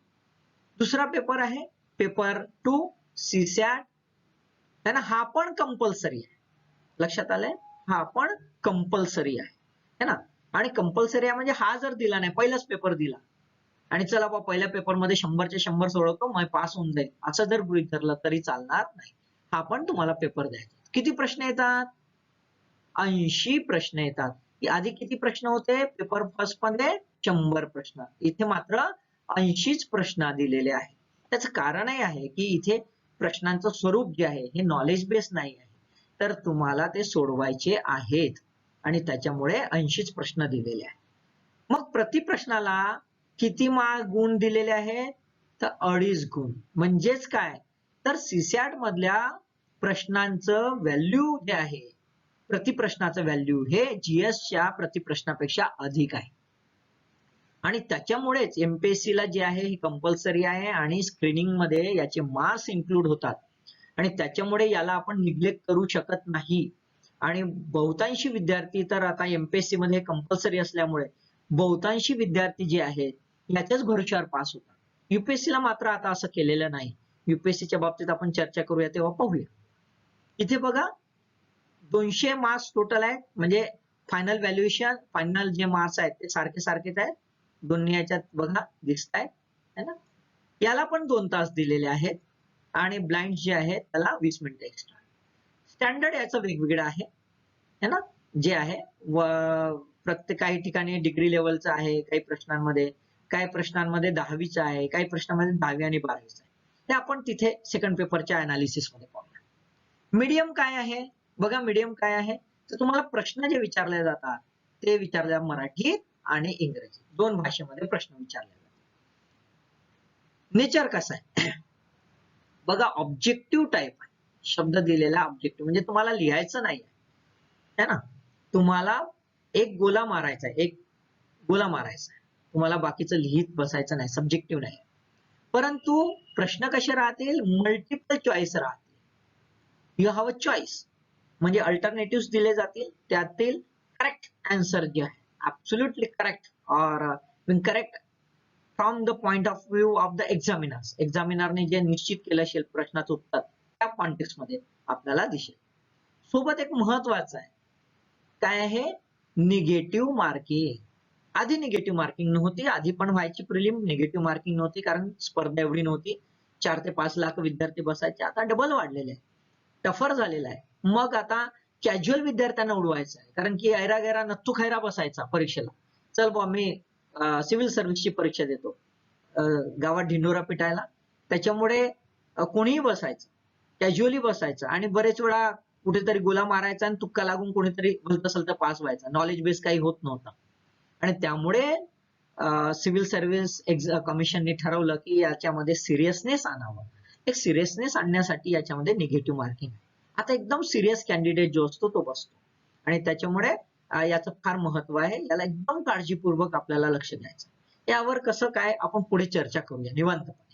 दुसरा पेपर आहे पेपर 2 सीसॅट है ना. हा पण कंपल्सरी आहे. लक्षात आलंय, हा पण कंपल्सरी आहे है ना. आणि कंपल्सरी आहे म्हणजे हा जर दिला नाही, पहिलाच पेपर दिला आणि चला बा पहिल्या पेपरमध्ये 100चे 100 सोडवतो मग पास होऊन जाईल, असं जर गृहीत धरलं तरी चालणार नाही. हा पण तुम्हाला पेपर द्यायचा. किती प्रश्न येतात, 80 प्रश्न येतात. आधी किती प्रश्न होते पेपर फर्स्ट मध्ये, 100 प्रश्न. इथे मात्र 80च प्रश्न दिलेले आहेत. त्याचं कारणही आहे की इथे प्रश्नांचं स्वरूप जे आहे हे नॉलेज बेस नाही आहे, तर तुम्हाला ते सोडवायचे आहेत आणि त्याच्यामुळे 80च प्रश्न दिलेले आहेत. मग प्रति प्रश्नाला किती गुण दिलेले आहेत, तर 2.5 गुण. म्हणजेच काय, तर सीसॅट मधल्या प्रश्नांचं व्हॅल्यू जे आहे, प्रतिप्रश्नाचं व्हॅल्यू हे जीएसच्या प्रतिप्रश्नापेक्षा अधिक आहे आणि त्याच्यामुळेच एमपीएससी ला जे आहे हे कंपल्सरी आहे आणि स्क्रीनिंग मध्ये याचे मार्क्स इन्क्लूड होतात आणि त्याच्यामुळे याला आपण निग्लेक्ट करू शकत नाही. आणि बहुतांशी विद्यार्थी तर आता एमपीएससी मध्ये कंपल्सरी असल्यामुळे बहुतांशी विद्यार्थी जे आहेत याच्याच भरोश्यावर पास होतात. युपीएससी ला मात्र आता असं केलेलं नाही. युपीएससीच्या बाबतीत आपण चर्चा करूया तेव्हा पाहूया. इथे बघा 200 मार्क्स टोटल आहेत, म्हणजे फायनल व्हॅल्युएशन, फायनल जे मार्क्स आहेत ते सारखे सारखेच आहेत दोन्ही याच्यात बघा दिसत आहेत है ना. याला पण 2 तास दिलेले आहेत आणि ब्लाइंड जे आहे त्याला 20 मिनिटं एक्स्ट्रा. स्टँडर्ड याचं वेगवेगळं आहे है ना, जे आहे व प्रत्येक काही ठिकाणी डिग्री लेवलचं आहे, काही प्रश्नांमध्ये 10वीचं आहे, काही प्रश्नांमध्ये 10वी आणि 12वीचं आहे. ते आपण तिथे सेकंड पेपरच्या अनालिसिस मध्ये पाहूया. मीडियम काय आहे बघा, मीडियम काय आहे तर तुम्हाला प्रश्न जे विचारले जातात ते विचारले मराठी आणि इंग्रजी दोन भाषेमध्ये प्रश्न विचारले जातात. नेचर कसं आहे बघा, ऑब्जेक्टिव्ह टाईप आहे. शब्द दिलेला ऑब्जेक्टिव्ह म्हणजे तुम्हाला लिहायचं नाही आहे ना, तुम्हाला एक गोला मारायचा आहे, तुम्हाला बाकीचं लिहित बसायचं नाही, सब्जेक्टिव्ह नाही. परंतु प्रश्न कसे राहतील, मल्टिपल चॉईस राहतील. यू हॅव अ चॉईस म्हणजे अल्टरनेटिव्ह दिले जातील, त्यातील करेक्ट आन्सर जे आहे ऍब्सोल्युटली करेक्ट और incorrect from the point of view of the examiners, एक्झामिनरने जे निश्चित केलं असेल प्रश्नाचं उत्तर त्या कॉन्टेक्स्ट मध्ये आपल्याला दिसेल. सोबत एक महत्वाचं आहे, काय आहे, निगेटिव्ह मार्किंग. आधी निगेटिव्ह मार्किंग नव्हती, आधी पण व्हायची प्रिलिम, निगेटिव्ह मार्किंग नव्हती कारण स्पर्धा एवढी नव्हती, 4 ते 5 लाख विद्यार्थी बसायचे. आता डबल वाढलेले आहे, टफर झालेला आहे. मग आता कॅज्युअल विद्यार्थ्यांना उडवायचं आहे, कारण की ऐरा गैरा नत्थू खैरा बसायचा परीक्षेला. चल बा मी सिव्हिल सर्व्हिसची परीक्षा देतो, गावात ढिंडोरा पिटायला, त्याच्यामुळे कोणीही बसायचं, कॅज्युअली बसायचं आणि बरेच वेळा कुठेतरी गोला मारायचा आणि तुक्का लागून कोणीतरी भलतं सलतं पास व्हायचा. नॉलेज बेस काही होत नव्हता आणि त्यामुळे सिव्हिल सर्व्हिस कमिशनने ठरवलं की याच्यामध्ये सिरियसनेस आणावं. एक सिरियसनेस आणण्यासाठी याच्यामध्ये निगेटिव्ह मार्किंग. आता एकदम सिरियस कॅन्डिडेट जो असतो तो बसतो आणि त्याच्यामुळे याचं फार महत्व आहे. याला एकदम काळजीपूर्वक आपल्याला लक्ष द्यायचं. यावर कसं काय आपण पुढे चर्चा करूया निवांतपणे.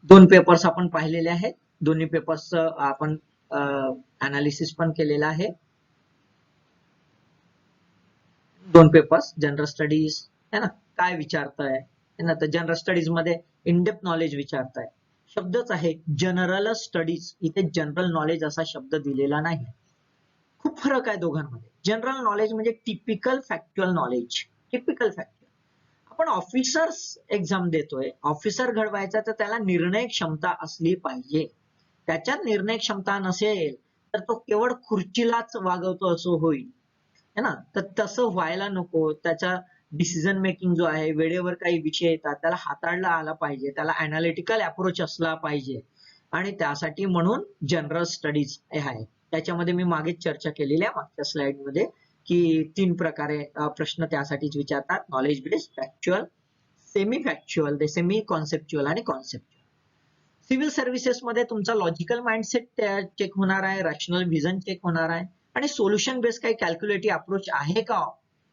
दोन पेपर्स आपण पाहिलेले आहेत, दोन्ही पेपर्स आपण अनालिसिस पण केलेला आहे. दोन पेपर्स जनरल स्टडीज है ना, काय विचारताय ना, तर जनरल स्टडीज मध्ये इनडेप्थ नॉलेज विचारताय. शब्दच आहे जनरल स्टडीज, इथे जनरल नॉलेज असा शब्द दिलेला नाही. खूप फरक आहे दोघांमध्ये. जनरल नॉलेज म्हणजे typical factual knowledge, typical factual. आपण ऑफिसर्स एक्झाम देतोय, ऑफिसर घडवायचा तर त्याला निर्णय क्षमता असली पाहिजे. त्याच्यात निर्णय क्षमता नसेल तर तो केवळ खुर्चीलाच वागवतो असं होईल है ना. तर तसं व्हायला नको. त्याचा डिसिजन मेकिंग जो आहे, वेळेवर काही विषय येतात त्याला हाताळला आला पाहिजे, त्याला अनालिटिकल अप्रोच असला पाहिजे आणि त्यासाठी म्हणून जनरल स्टडीज हे आहे. त्याच्यामध्ये मी मागेच चर्चा केलेली आहे मागच्या स्लाइड मध्ये की 3 प्रकारे प्रश्न त्यासाठीच विचारतात, knowledge based, factual, semi factual, semi conceptual आणि कॉन्सेप्च्युअल. सिव्हिल सर्व्हिसेस मध्ये तुमचा लॉजिकल माइंडसेट चेक होणार आहे, रॅशनल व्हिजन चेक होणार आहे आणि सोल्युशन बेस्ड काही कॅल्क्युलेटिव्ह अप्रोच आहे का,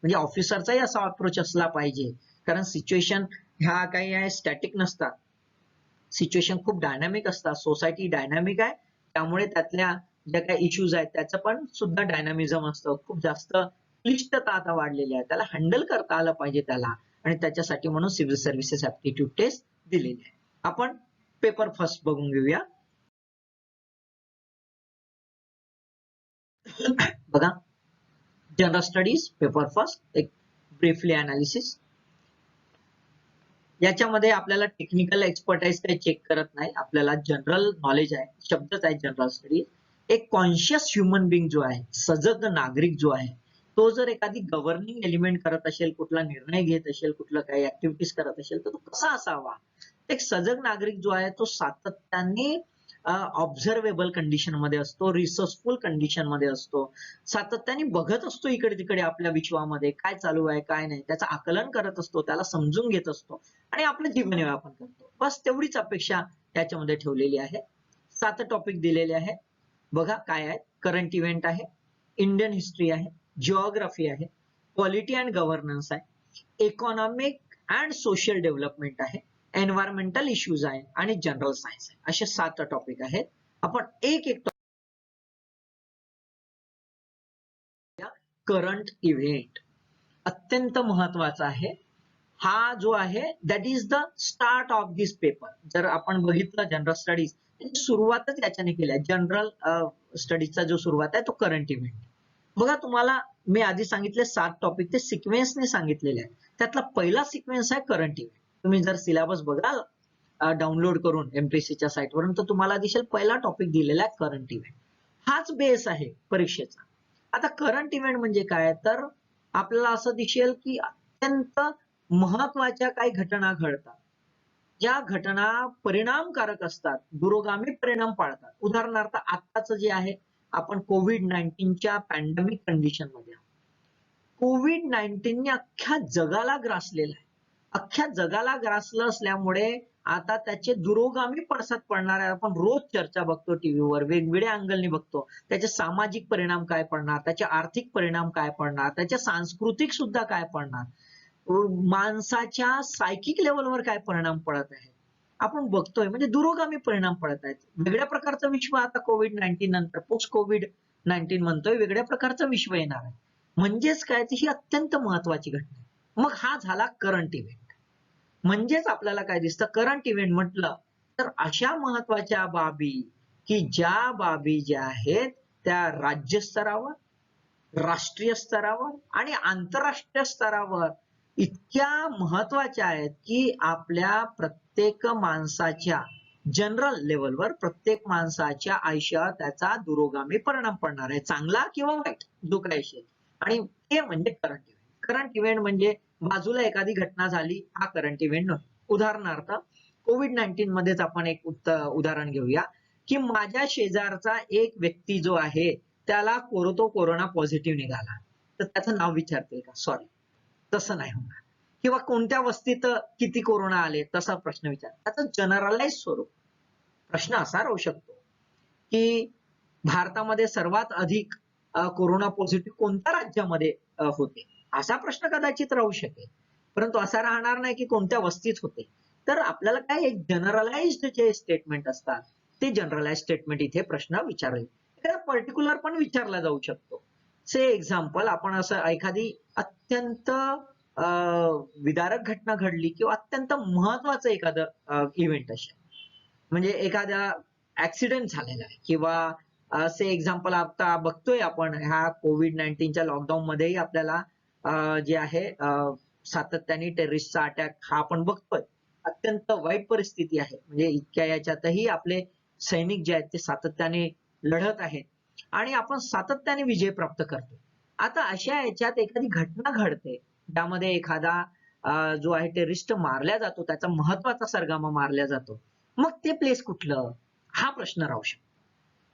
म्हणजे ऑफिसरचाही असा अप्रोच असला पाहिजे कारण सिच्युएशन ह्या काही आहे स्टॅटिक नसतात, सिच्युएशन खूप डायनामिक असतात, सोसायटी डायनामिक आहे, त्यामुळे त्यातल्या ज्या काही इश्यूज आहेत त्याचं पण सुद्धा डायनामिझम असतं, खूप जास्त क्लिष्टता आता वाढलेली आहे, त्याला हँडल करता आलं पाहिजे त्याला, आणि त्याच्यासाठी म्हणून सिव्हिल सर्व्हिसेस ऍप्टिट्यूड टेस्ट दिलेली आहे. आपण पेपर फर्स्ट बघून घेऊया. बघा, जनरल स्टडीज पेपर फर्स्ट, एक ब्रीफली अनालिसिस. याच्यामध्ये आपल्याला टेक्निकल एक्सपर्टाईज काही चेक करत नाही, आपल्याला जनरल नॉलेज आहे, शब्दच आहे जनरल स्टडीज. एक कॉन्शियस ह्युमन बिंग जो आहे, सजग नागरिक जो आहे, तो जर एखादी गव्हर्निंग एलिमेंट करत असेल, कुठला निर्णय घेत असेल, कुठलं काही ऍक्टिव्हिटीज करत असेल, तर तो कसा असावा. एक सजग नागरिक जो आहे तो सातत्याने ऑब्झर्वेबल कंडिशन मध्ये असतो, रिसर्चफुल कंडिशन मध्ये असतो, सातत्याने बघत असतो इकडे तिकडे आपल्या विश्वामध्ये काय चालू आहे काय नाही, त्याचं आकलन करत असतो, त्याला समजून घेत असतो आणि आपलं जीवनयापन करतो. बस तेवढीच अपेक्षा त्याच्यामध्ये ठेवलेली आहे. 7 टॉपिक दिलेले आहे. बघा काय आहे. करंट इव्हेंट आहे, इंडियन हिस्ट्री आहे, जिओग्राफी आहे, पॉलिटी अँड गव्हर्नन्स आहे, इकॉनॉमिक अँड सोशल डेव्हलपमेंट आहे, एन्व्हायरमेंटल इश्यूज आहे आणि जनरल सायन्स आहे. असे 7 टॉपिक आहेत. आपण एक एक करंट इव्हेंट अत्यंत महत्वाचा आहे. हा जो आहे that is the start of this paper. जर आपण बघितलं जनरल स्टडीज, सुरुवातच याच्याने केली आहे. जनरल स्टडीजचा जो सुरुवात आहे तो करंट इव्हेंट. बघा, तुम्हाला मी आधी सांगितले 7 टॉपिक ते सिक्वेन्सने सांगितलेले आहे. त्यातला पहिला सिक्वेन्स आहे करंट इव्हेंट. तुम्ही जर सिलेबस बघाल डाउनलोड करून एमपीएससीच्या साईटवरून, तर तुम्हाला दिसेल पहिला टॉपिक दिलेला आहे करंट इव्हेंट. हाच बेस आहे परीक्षेचा. आता करंट इव्हेंट म्हणजे काय, तर आपल्याला असं दिसेल की अत्यंत महत्वाच्या काही घटना घडतात, ज्या घटना परिणामकारक असतात, दुरोगामी परिणाम पाळतात. उदाहरणार्थ आत्ताच जे आहे, आपण कोविड-19च्या पॅन्डेमिक कंडिशन मध्ये, कोविड-19ने अख्ख्या जगाला ग्रासलेलं आहे. अख्ख्या जगाला ग्रासलं असल्यामुळे आता त्याचे दुरोगामी पडसाद पडणार आहे. आपण रोज चर्चा बघतो टीव्हीवर, वेगवेगळ्या अँगलनी बघतो. त्याचे सामाजिक परिणाम काय पडणार, त्याचे आर्थिक परिणाम काय पडणार, त्याचे सांस्कृतिक सुद्धा काय पडणार, माणसाच्या सायकिक लेवलवर काय परिणाम पडत आहे आपण बघतोय. म्हणजे दुरोगामी परिणाम पडत आहेत. वेगळ्या प्रकारचं विश्व आता कोविड-19 नंतर, पोस्ट कोविड-19 म्हणतोय, वेगळ्या प्रकारचं विश्व येणार आहे. म्हणजेच काय, ही अत्यंत महत्वाची घटना आहे. मग हा झाला करंट इव्हेंट. म्हणजेच आपल्याला काय दिसतं, करंट इव्हेंट म्हटलं तर अशा महत्वाच्या बाबी की ज्या बाबी ज्या आहेत त्या राज्य स्तरावर, राष्ट्रीय स्तरावर आणि आंतरराष्ट्रीय स्तरावर इतक्या महत्वाच्या आहेत की आपल्या प्रत्येक माणसाच्या जनरल लेवलवर, प्रत्येक माणसाच्या आयुष्यावर त्याचा दुरोगामी परिणाम पडणार आहे, चांगला किंवा वाईट जो काही असेल. आणि ते म्हणजे करंट इव्हेंट. करंट इव्हेंट म्हणजे बाजूला एखादी घटना झाली, हा करंट इव्हेंट नाही. उदाहरणार्थ कोविड-19 मध्येच आपण एक उदाहरण घेऊया की माझ्या शेजारचा एक व्यक्ती जो आहे त्याला कोरोना पॉझिटिव्ह निघाला, तर त्याचं नाव विचारतील का? सॉरी, तसं नाही होणार. किंवा कोणत्या वस्तीत किती कोरोना आले तसा प्रश्न विचार. त्याचं जनरलाइज स्वरूप. प्रश्न असा राहू शकतो की भारतामध्ये सर्वात अधिक कोरोना पॉझिटिव्ह कोणत्या राज्यामध्ये होते, असा प्रश्न कदाचित राहू शकेल. परंतु असा राहणार नाही की कोणत्या वस्तीत होते. तर आपल्याला काय, एक जनरलाइज्ड जे स्टेटमेंट असतात ते जनरलाइज स्टेटमेंट इथे प्रश्न विचारले. पर्टिक्युलर पण विचारला जाऊ शकतो. से एक्झाम्पल, आपण असं एखादी अत्यंत विदारक घटना घडली किंवा अत्यंत महत्वाचं एखादं इव्हेंट असेल, म्हणजे एखादा ऍक्सिडेंट झालेला आहे किंवा असे एक्झाम्पल आता बघतोय आपण ह्या कोविड-19च्या लॉकडाऊन मध्येही आपल्याला जे आहे सातत्याने टेररिस्टचा अटॅक हा आपण बघतोय. अत्यंत वाईट परिस्थिती आहे. म्हणजे इतक्या याच्यातही आपले सैनिक जे आहेत ते सातत्याने लढत आहेत आणि आपण सातत्याने विजय प्राप्त करतो. आता अशा याच्यात एखादी घटना घडते ज्यामध्ये एखादा जो आहे टेररिस्ट मारला जातो, त्याचा महत्वाचा सरगमा मारला जातो. मग ते प्लेस कुठलं, हा प्रश्न राहू शकतो.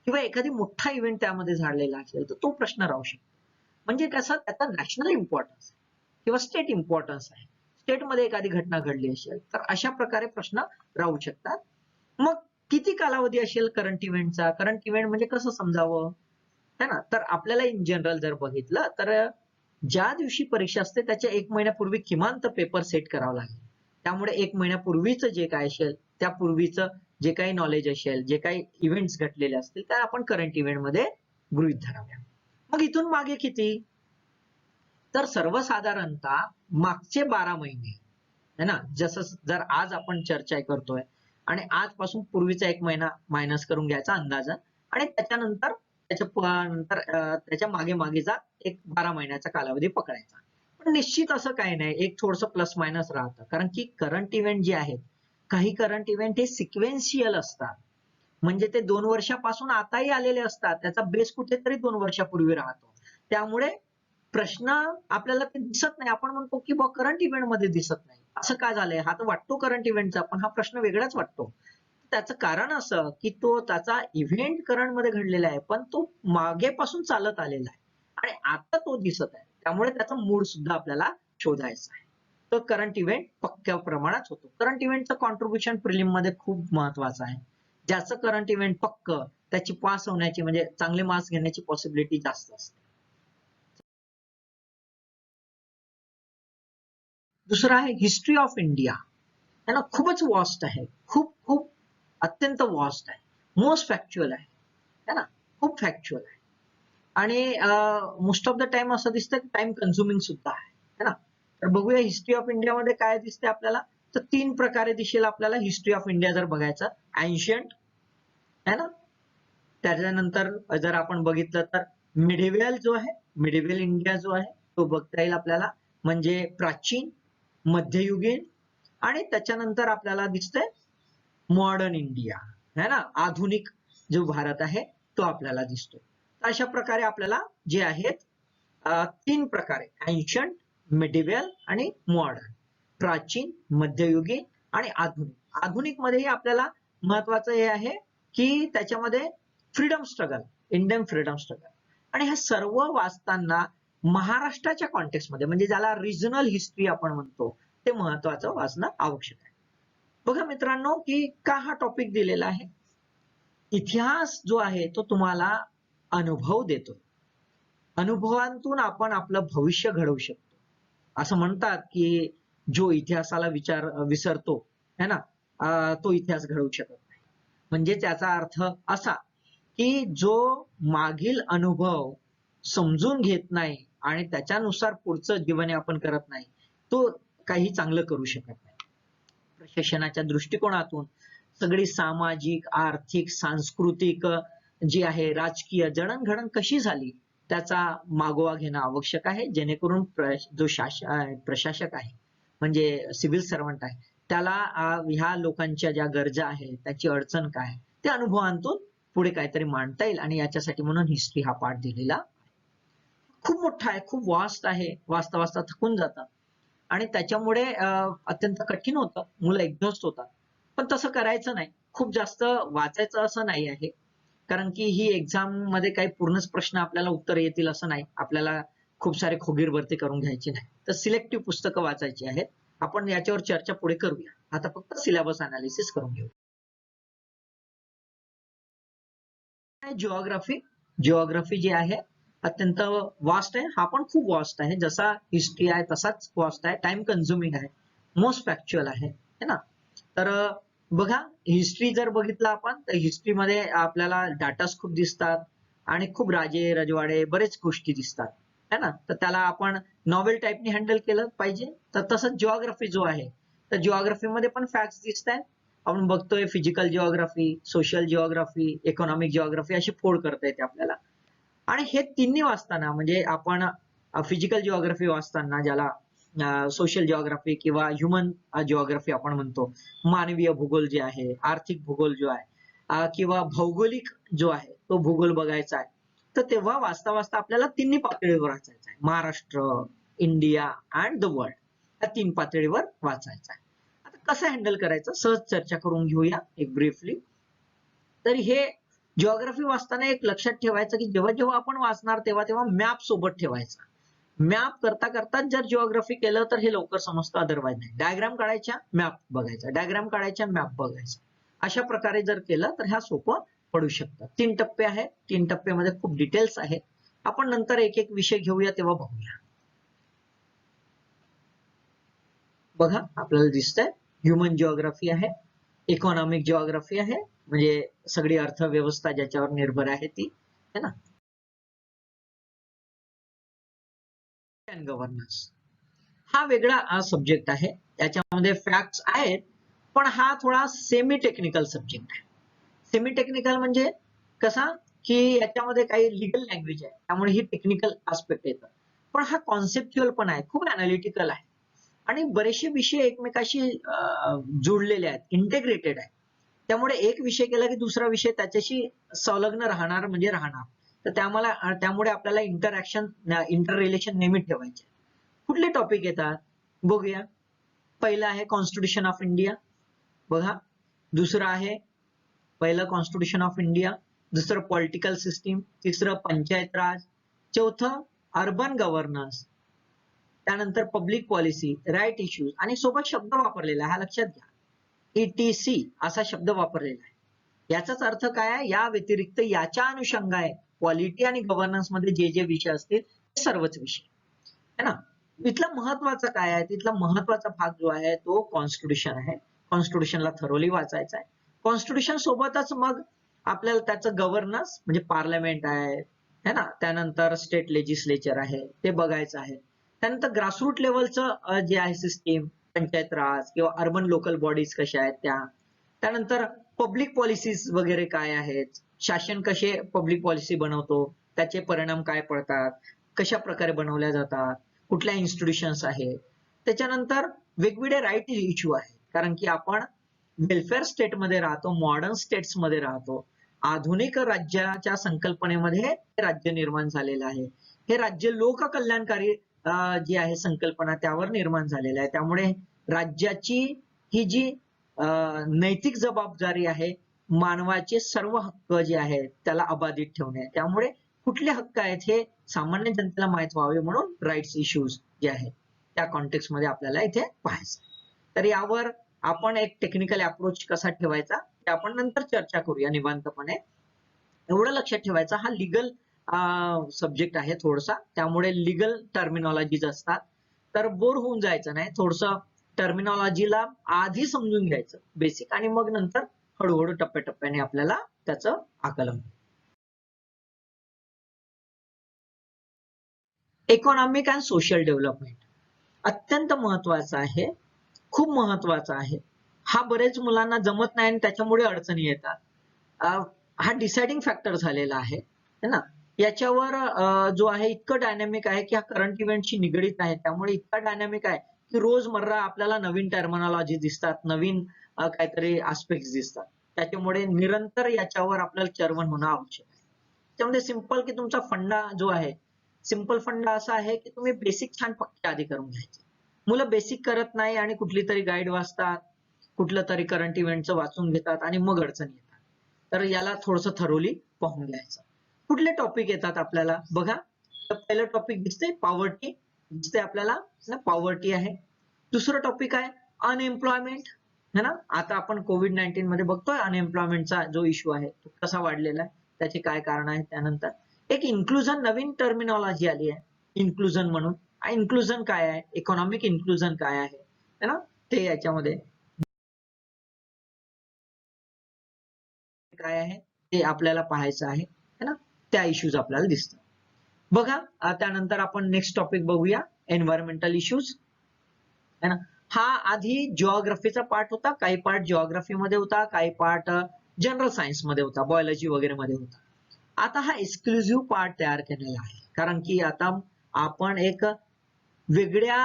किंवा एखादी मोठा इव्हेंट त्यामध्ये झालेला असेल तर तो प्रश्न राहू शकतो. म्हणजे कसं, त्याचा नॅशनल इम्पॉर्टन्स किंवा स्टेट इम्पॉर्टन्स आहे. स्टेटमध्ये एखादी घटना घडली असेल तर अशा प्रकारे प्रश्न राहू शकतात. मग किती कालावधी असेल करंट इव्हेंटचा? करंट इव्हेंट म्हणजे कसं समजावं, है ना? तर आपल्याला इन जनरल जर बघितलं तर ज्या दिवशी परीक्षा असते त्याच्या 1 महिन्यापूर्वी किमान तर पेपर सेट करावा लागेल. त्यामुळे 1 महिन्यापूर्वीच जे काय असेल त्यापूर्वीच जे काही नॉलेज असेल, जे काही इव्हेंट्स घडलेले असतील त्या आपण करंट इव्हेंट मध्ये गृहीत धराव्या. मग इथून मागे किती? तर सर्वसाधारणतः मागचे 12 महिने है ना, जसं जर आज आपण चर्चा करतोय आणि आजपासून पूर्वीचा 1 महिना मायनस करून घ्यायचा अंदाजा आणि त्याच्यानंतर त्याच्या मागे मागेचा एक 12 महिन्याचा कालावधी पकडायचा. पण निश्चित असं काही नाही, एक थोडंसं प्लस मायनस राहतं. कारण की करंट इव्हेंट जे आहेत, काही करंट इव्हेंट हे सिक्वेन्शियल असतात. म्हणजे ते 2 वर्षापासून आताही आलेले असतात. त्याचा बेस कुठेतरी 2 वर्षापूर्वी राहतो. त्यामुळे प्रश्न आपल्याला ते दिसत नाही. आपण म्हणतो की करंट इव्हेंट मध्ये दिसत नाही. असं का झालंय? हा तर वाटतो करंट इव्हेंटचा, पण हा प्रश्न वेगळाच वाटतो. त्याचं कारण असं की तो त्याचा इव्हेंट करंट मध्ये घडलेला आहे, पण तो मागेपासून चालत आलेला आहे आणि आता तो दिसत आहे. त्यामुळे त्याचा मूळ सुद्धा आपल्याला शोधायचा आहे. तो करंट इव्हेंट पक्क्या प्रमाणात होतो. करंट इव्हेंटचं कॉन्ट्रीब्युशन प्रिलिम मध्ये खूप महत्वाचं आहे. ज्याचं करंट इव्हेंट पक्क, त्याची पास होण्याची म्हणजे चांगले मार्क्स घेण्याची पॉसिबिलिटी जास्त असते. दुसरं आहे हिस्ट्री ऑफ इंडिया. है ना, खूपच वॉस्ट आहे. खूप खूप अत्यंत वॉस्ट आहे. मोस्ट फॅक्च्युअल आहे. है ना, खूप फॅक्च्युअल आहे. आणि मोस्ट ऑफ द टाइम असं दिसतं की टाइम कन्झ्युमिंग सुद्धा आहे. है ना, तर बघूया हिस्ट्री ऑफ इंडिया मध्ये काय दिसते आपल्याला. तर 3 प्रकारे दिसेल आपल्याला हिस्ट्री ऑफ इंडिया जर बघायचं. एन्शियंट, है ना, त्याच्यानंतर जर आपण बघितलं तर मिडिव्हल जो आहे, मिडिव्हल इंडिया जो आहे तो बघता येईल आपल्याला. म्हणजे प्राचीन, मध्ययुगीन आणि त्याच्यानंतर आपल्याला दिसतंय मॉडर्न इंडिया. है ना, आधुनिक जो भारत आहे तो आपल्याला दिसतो. अशा प्रकारे आपल्याला जे आहेत 3 प्रकारे एन्शंट, मिडिव्हल आणि मॉडर्न. प्राचीन, मध्ययुगीन आणि आधुनिक. आधुनिक मध्येही आपल्याला महत्वाचं हे आहे की त्याच्यामध्ये freedom struggle, Indian freedom struggle आणि हे सर्व वाचताना महाराष्ट्राच्या कॉन्टेक्स्ट मध्ये म्हणजे ज्याला रिजनल हिस्ट्री आपण म्हणतो ते महत्वाचं वाचणं आवश्यक आहे. बघा मित्रांनो की का हा टॉपिक दिलेला आहे. इतिहास जो आहे तो तुम्हाला अनुभव देतो. अनुभवांतून आपण आपलं भविष्य घडवू शकतो. असं म्हणतात की जो इतिहासाला विसरतो है ना, तो इतिहास घडवू शकत नाही. म्हणजे त्याचा अर्थ असा की जो मागील अनुभव समजून घेत नाही आणि त्याच्यानुसार पुढचं जीवनयापन करत नाही तो काही चांगलं करू शकत नाही. प्रशासनाच्या दृष्टिकोनातून सगळी सामाजिक, आर्थिक, सांस्कृतिक जी आहे, राजकीय जडणघडण कशी झाली त्याचा मागोवा घेणं आवश्यक आहे. जेणेकरून जो प्रशासक आहे म्हणजे सिव्हिल सर्वंट आहे त्याला ह्या लोकांच्या ज्या गरजा आहेत, त्याची अडचण काय ते अनुभवांतून पुढे काहीतरी मांडता येईल. आणि याच्यासाठी म्हणून हिस्ट्री हा पाठ दिलेला खूप मोठा आहे, खूप वास्ट आहे. वाचता वाचता थकून जातात आणि त्याच्यामुळे अत्यंत कठीण होतं. मुलं एक्झॉस्ट होतात. पण तसं करायचं नाही. खूप जास्त वाचायचं असं नाही आहे. कारण की ही एक्झाम मध्ये काही पूर्णच प्रश्न आपल्याला उत्तर येतील असं नाही. आपल्याला खूप सारे खोगीरभरती करून घ्यायची नाही. तर सिलेक्टिव्ह पुस्तकं वाचायची आहेत. आपण याच्यावर चर्चा पुढे करूया. आता फक्त सिलेबस अनालिसिस करून घेऊ. जिओग्राफी. जिओग्राफी जी आहे अत्यंत वास्ट आहे. हा पण खूप वास्ट आहे. जसा हिस्ट्री आहे तसाच वास्ट आहे. टाइम कन्झ्युमिंग आहे. मोस्ट फॅक्च्युअल आहे. है ना, तर बघा हिस्ट्री जर बघितलं आपण तर हिस्ट्रीमध्ये आपल्याला डाटाच खूप दिसतात आणि खूप राजे रजवाडे बरेच गोष्टी दिसतात. है ना, तर त्याला आपण नॉवेल टाईपने हँडल केलं पाहिजे. तर तसंच जिओग्राफी जो आहे तर जिओग्राफीमध्ये पण फॅक्ट्स दिसत आहेत. आपण बघतोय physical geography, social geography, economic geography अशी फोड करता येते आपल्याला. आणि हे तिन्ही वाचताना म्हणजे आपण फिजिकल जिओग्राफी वाचताना ज्याला सोशल जिओग्राफी किंवा ह्युमन जिओग्राफी आपण म्हणतो, मानवीय भूगोल जे आहे, आर्थिक भूगोल जो आहे किंवा भौगोलिक जो आहे तो भूगोल बघायचा आहे. तर तेव्हा वाचता वाचता आपल्याला तिन्ही पातळीवर वाचायचं आहे. Maharashtra, India and the world या 3 पातळीवर वाचायचं आहे. आता कसं हँडल करायचं सहज चर्चा करून घेऊया एक ब्रीफली. तर हे जिओग्राफी वाचताना एक लक्षात ठेवायचं की जेव्हा जेव्हा आपण वाचणार तेव्हा तेव्हा मॅप सोबत ठेवायचा. मॅप करता करता जर जिओग्राफी केलं तर हे लवकर समजतं, अदरवाईज नाही. डायग्राम काढायच्या, मॅप बघायचा, डायग्राम काढायच्या, मॅप बघायचा. अशा प्रकारे जर केलं तर ह्या सोपं पडू शकतं. 3 टप्पे आहेत. 3 टप्प्यामध्ये खूप डिटेल्स आहेत. आपण नंतर एक एक विषय घेऊया तेव्हा बघूया. बघा आपल्याला दिसतंय ह्युमन जिओग्राफी आहे, इकॉनॉमिक जिओग्राफी आहे, म्हणजे सगळी अर्थव्यवस्था ज्याच्यावर निर्भर आहे ती, है ना. गव्हर्नन्स हा वेगळा सब्जेक्ट आहे, त्याच्यामध्ये फॅक्ट्स आहेत, पण हा थोडा सेमी टेक्निकल सब्जेक्ट आहे. सेमी टेक्निकल म्हणजे कसा की याच्यामध्ये काही लिगल लँग्वेज आहे, त्यामुळे ही टेक्निकल आस्पेक्ट येतं, पण हा कॉन्सेप्च्युअल पण आहे, खूप अनालिटिकल आहे आणि बरेचसे विषय एकमेकाशी जोडलेले आहेत, इंटिग्रेटेड आहे. त्यामुळे एक विषय केला की दुसरा विषय त्याच्याशी संलग्न राहणार म्हणजे राहणार. तर त्यामुळे आपल्याला इंटर रिलेशन नेहमी ठेवायचे. कुठले टॉपिक येतात बघूया. पहिलं आहे कॉन्स्टिट्यूशन ऑफ इंडिया, बघा. दुसरं आहे पहिलं कॉन्स्टिट्यूशन ऑफ इंडिया, दुसरं पॉलिटिकल सिस्टीम, तिसरं पंचायत राज, चौथं अर्बन गव्हर्नन्स, त्यानंतर पब्लिक पॉलिसी, राईट इश्यूज आणि सोबत शब्द वापरलेला आहे, हा लक्षात घ्या. ETC असा शब्द वापरलेला आहे. याचाच अर्थ काय आहे, या व्यतिरिक्त याच्या अनुषंगाने क्वालिटी आणि गव्हर्नन्स मध्ये जे जे विषय असतील ते सर्वच विषय, है ना. इथला महत्वाचा काय आहे, तिथला महत्वाचा भाग जो आहे तो कॉन्स्टिट्यूशन आहे. कॉन्स्टिट्यूशनला थरोली वाचायचं आहे. कॉन्स्टिट्यूशन सोबतच मग आपल्याला त्याचं गव्हर्नन्स म्हणजे पार्लमेंट आहे, है ना, त्यानंतर स्टेट लेजिस्लेचर आहे ते बघायचं आहे. त्यानंतर ग्रासरूट लेवलचं जे आहे सिस्टीम, पंचायत राज किंवा अर्बन लोकल बॉडीज कशा आहेत त्या, त्यानंतर पब्लिक पॉलिसीज वगैरे काय आहेत, शासन कसे पब्लिक पॉलिसी बनवतो, त्याचे परिणाम काय पडतात, कशा प्रकारे बनवल्या जातात, कुठल्या इन्स्टिट्यूशन्स आहेत. त्याच्यानंतर वेगवेगळे राईट इश्यू आहेत, कारण की आपण वेलफेअर स्टेटमध्ये राहतो, मॉडर्न स्टेट्स मध्ये राहतो. आधुनिक राज्याच्या संकल्पनेमध्ये राज्य निर्माण झालेलं आहे. हे राज्य लोककल्याणकारी जी आहे संकल्पना त्यावर निर्माण झालेलं आहे. त्यामुळे राज्याची ही जी नैतिक जबाबदारी आहे, मानवाचे सर्व हक्क जे आहेत त्याला अबाधित ठेवणे. त्यामुळे कुठले हक्क आहेत हे सामान्य जनतेला माहित व्हावे म्हणून राईट्स इश्यूज जे आहेत त्या कॉन्टेक्स्ट मध्ये आपल्याला इथे पाहायचं. तर यावर आपण एक टेक्निकल अप्रोच कसा ठेवायचा ते आपण नंतर चर्चा करूया निवांतपणे. एवढं लक्षात ठेवायचं, हा लिगल सब्जेक्ट आहे थोडसा, त्यामुळे लिगल टर्मिनॉलॉजीज असतात. तर बोर होऊन जायचं नाही, थोडंसं टर्मिनॉलॉजीला आधी समजून घ्यायचं बेसिक, आणि मग नंतर हळूहळू टप्प्याटप्प्याने आपल्याला त्याचं आकलन. इकॉनॉमिक अँड सोशल डेव्हलपमेंट अत्यंत महत्वाचा आहे, खूप महत्वाचा आहे. हा बरेच मुलांना जमत नाही आणि त्याच्यामुळे अडचणी येतात. हा डिसाइडिंग फॅक्टर झालेला आहे, है ना. याच्यावर जो आहे इतकं डायनॅमिक आहे की हा करंट इव्हेंटशी निगडीत आहे, त्यामुळे इतका डायनॅमिक आहे की रोजमर्रा आपल्याला नवीन टर्मिनॉलॉजी दिसतात, नवीन काहीतरी आस्पेक्ट दिसतात. त्याच्यामुळे निरंतर याच्यावर आपल्याला चर्वण होणं आवश्यक आहे. त्यामध्ये सिंपल की तुमचा फंडा जो आहे, सिंपल फंडा असा आहे की तुम्ही बेसिक छान पक्के आधी करून घ्यायचे. मुलं बेसिक करत नाही आणि कुठली तरी गाईड वाचतात, कुठलं तरी करंट इव्हेंटचं वाचून घेतात आणि मग अडचणी येतात. तर याला थोडंसं थरोली पाहून घ्यायचं. कुठले टॉपिक येतात आपल्याला बघा. तर पहिलं टॉपिक दिसते पॉवर्टी, दिसते आपल्याला ना, पॉवर्टी आहे. दुसरं टॉपिक आहे अनएम्प्लॉयमेंट, है ना. आता आपण कोविड-19 मध्ये बघतोय अनएम्प्लॉयमेंटचा जो इश्यू आहे तो कसा वाढलेला आहे, त्याचे काय कारण आहे. त्यानंतर एक इन्क्लुजन, नवीन टर्मिनॉलॉजी आली आहे इन्क्लुजन म्हणून. इन्क्लुजन काय आहे, इकॉनॉमिक इन्क्लुजन काय आहे, है ना, ते याच्यामध्ये काय आहे ते आपल्याला पाहायचं आहे, है ना. त्या इश्यूज आपल्याला दिसतात. बघा त्यानंतर आपण नेक्स्ट टॉपिक बघूया, एन्व्हायरमेंटल इश्यूज, है ना. हा आधी जिओग्राफीचा पार्ट होता, काही पार्ट जिओग्राफी मध्ये होता, काही पार्ट जनरल सायन्स मध्ये होता, बायोलॉजी वगैरे मध्ये होता. आता हा एक्सक्लुझिव्ह पार्ट तयार केलेला आहे, कारण की आता आपण एक वेगळ्या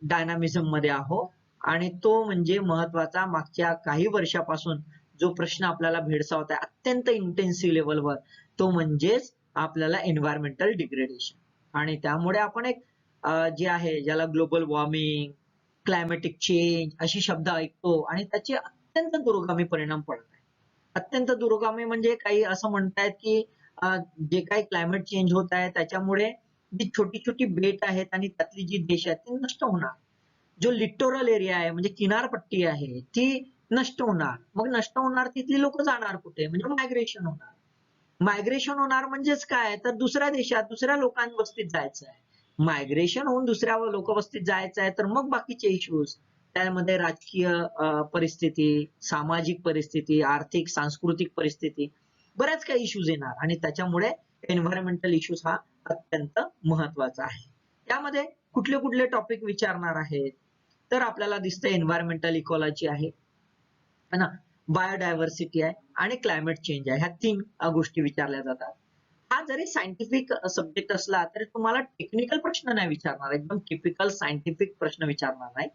डायनामिझम मध्ये आहोत, आणि तो म्हणजे महत्वाचा मागच्या काही वर्षापासून जो प्रश्न आपल्याला भेडसावत आहे अत्यंत इंटेन्सिव्ह लेवलवर, तो म्हणजेच आपल्याला एन्व्हायरमेंटल डिग्रेडेशन. आणि त्यामुळे आपण एक जे आहे ज्याला ग्लोबल वॉर्मिंग, क्लायमॅटिक चेंज अशी शब्द ऐकतो आणि त्याचे अत्यंत दुर्गामी परिणाम पडत आहेत. अत्यंत दुर्गामी म्हणजे काही असं म्हणतायत की जे काही क्लायमेट चेंज होत आहे त्याच्यामुळे जी छोटी छोटी बेट आहेत आणि त्यातली जी देश आहेत ती नष्ट होणार. जो लिटोरल एरिया आहे म्हणजे किनारपट्टी आहे ती नष्ट होणार. मग नष्ट होणार, तिथली लोक जाणार कुठे, म्हणजे मायग्रेशन होणार. मायग्रेशन होणार म्हणजेच काय, तर दुसऱ्या देशात दुसऱ्या लोकांवस्तीत जायचं आहे. मायग्रेशन होऊन दुसऱ्या लोकवस्तीत जायचं आहे तर मग बाकीचे इश्यूज, त्यामध्ये राजकीय परिस्थिती, सामाजिक परिस्थिती, आर्थिक सांस्कृतिक परिस्थिती, बऱ्याच काही इश्यूज येणार आणि त्याच्यामुळे एन्व्हायरमेंटल इश्यूज हा अत्यंत महत्वाचा आहे. त्यामध्ये कुठले कुठले टॉपिक विचारणार आहेत तर आपल्याला दिसतं एन्व्हायरमेंटल इकॉलॉजी आहे है ना, बायोडायव्हर्सिटी आहे आणि क्लायमेट चेंज आहे. ह्या 3 गोष्टी विचारल्या जातात. हा जरी सायंटिफिक सब्जेक्ट असला तरी तुम्हाला टेक्निकल प्रश्न नाही विचारणार, एकदम टिपिकल सायंटिफिक प्रश्न विचारणार नाही.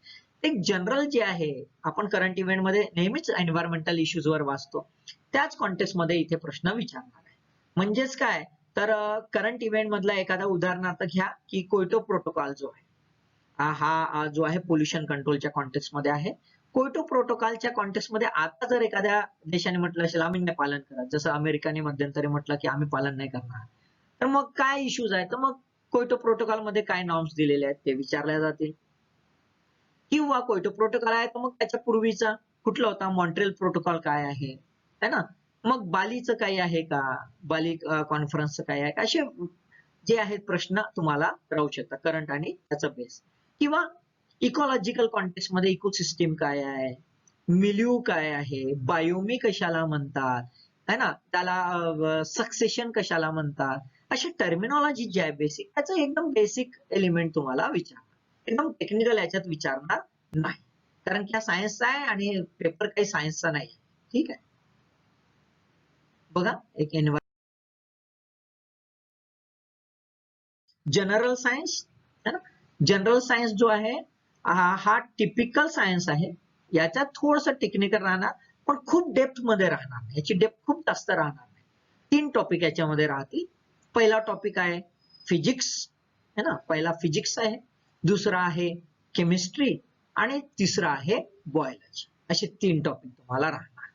ते जनरल जे आहे, आपण करंट इव्हेंट मध्ये नेहमीच एन्व्हायरमेंटल इश्यूज वर वाचतो, त्याच कॉन्टेक्स्ट मध्ये इथे प्रश्न विचारणार आहे. म्हणजेच काय तर करंट इव्हेंट मधला एखादा उदाहरणार्थ घ्या की क्योटो प्रोटोकॉल जो आहे, हा जो आहे पोल्युशन कंट्रोलच्या कॉन्टेक्स्ट मध्ये आहे. क्योटो प्रोटोकॉलच्या कॉन्टेक्स्ट मध्ये आता जर एखाद्या देशाने म्हटलं असेल आम्ही नाही पालन करत, जसं अमेरिकेने मध्यंतरी म्हटलं की आम्ही पालन नाही करणार, तर मग काय इश्यूज आहेत, तर मग क्योटो प्रोटोकॉल मध्ये काय नॉर्म्स दिलेले आहेत ते विचारल्या जातील. किंवा क्योटो प्रोटोकॉल आहे तर मग त्याच्या पूर्वीचा कुठला होता, मॉन्ट्रियल प्रोटोकॉल काय आहे है ना, मग बालीचं काही आहे का, बाली कॉन्फरन्सचं काय आहे का, असे जे आहेत प्रश्न तुम्हाला राहू शकतात करंट आणि त्याचा बेस. किंवा इकॉलॉजिकल कॉन्टेक्स्ट मध्ये इकोसिस्टीम काय आहे, मिल्यू काय आहे, बायोमी कशाला म्हणतात है ना, त्याला सक्सेशन कशाला म्हणतात, अशी टर्मिनॉलॉजी जी आहे बेसिक, त्याचं एकदम बेसिक एलिमेंट तुम्हाला विचारणार, एकदम टेक्निकल याच्यात विचारणार नाही, कारण की हा सायन्सचा आहे आणि पेपर काही सायन्सचा नाही. ठीक आहे, बघा एक जनरल सायन्स है ना, जनरल सायन्स जो आहे हा टिपिकल सायन्स आहे, याच्यात थोडस टेक्निकल राहणार पण खूप डेप्थ मध्ये राहणार नाही, याची डेप्थ खूप जास्त राहणार नाही. 3 टॉपिक याच्यामध्ये राहतील. पहिला टॉपिक आहे फिजिक्स है ना, पहिला फिजिक्स आहे, दुसरा आहे केमिस्ट्री आणि तिसरा आहे बायोलॉजी, असे 3 टॉपिक तुम्हाला राहणार.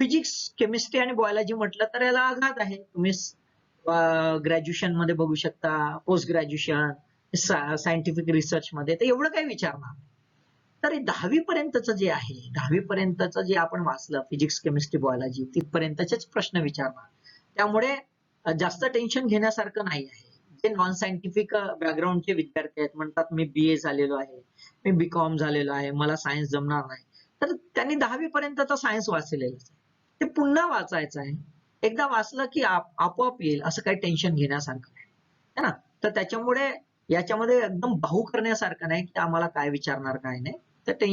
फिजिक्स, केमिस्ट्री आणि बायोलॉजी म्हटलं तर याला आघात आहे, तुम्ही ग्रॅज्युएशन मध्ये बघू शकता, पोस्ट ग्रॅज्युएशन, सायंटिफिक रिसर्च मध्ये, तर एवढं काही विचारणार. तर 10वी पर्यंतचं जे आहे, 10वी पर्यंतचं जे आपण वाचलं फिजिक्स, केमिस्ट्री, बायोलॉजी, तिथपर्यंतचेच प्रश्न विचारणार. त्यामुळे जास्त टेन्शन घेण्यासारखं नाही आहे. जे नॉन सायंटिफिक बॅकग्राऊंडचे विद्यार्थी आहेत, म्हणतात मी BA झालेलो आहे, मी BCom झालेलो आहे, मला सायन्स जमणार नाही, तर त्यांनी 10वी पर्यंतचा सायन्स वाचलेलं आहे, ते पुन्हा वाचायचं आहे. एकदा वाचलं की आपोआप येईल, असं काही टेन्शन घेण्यासारखं नाही है ना. तर त्याच्यामुळे याच्यामध्ये एकदम भाऊ करण्यासारखं नाही की आम्हाला काय विचारणार काय नाही, तर ते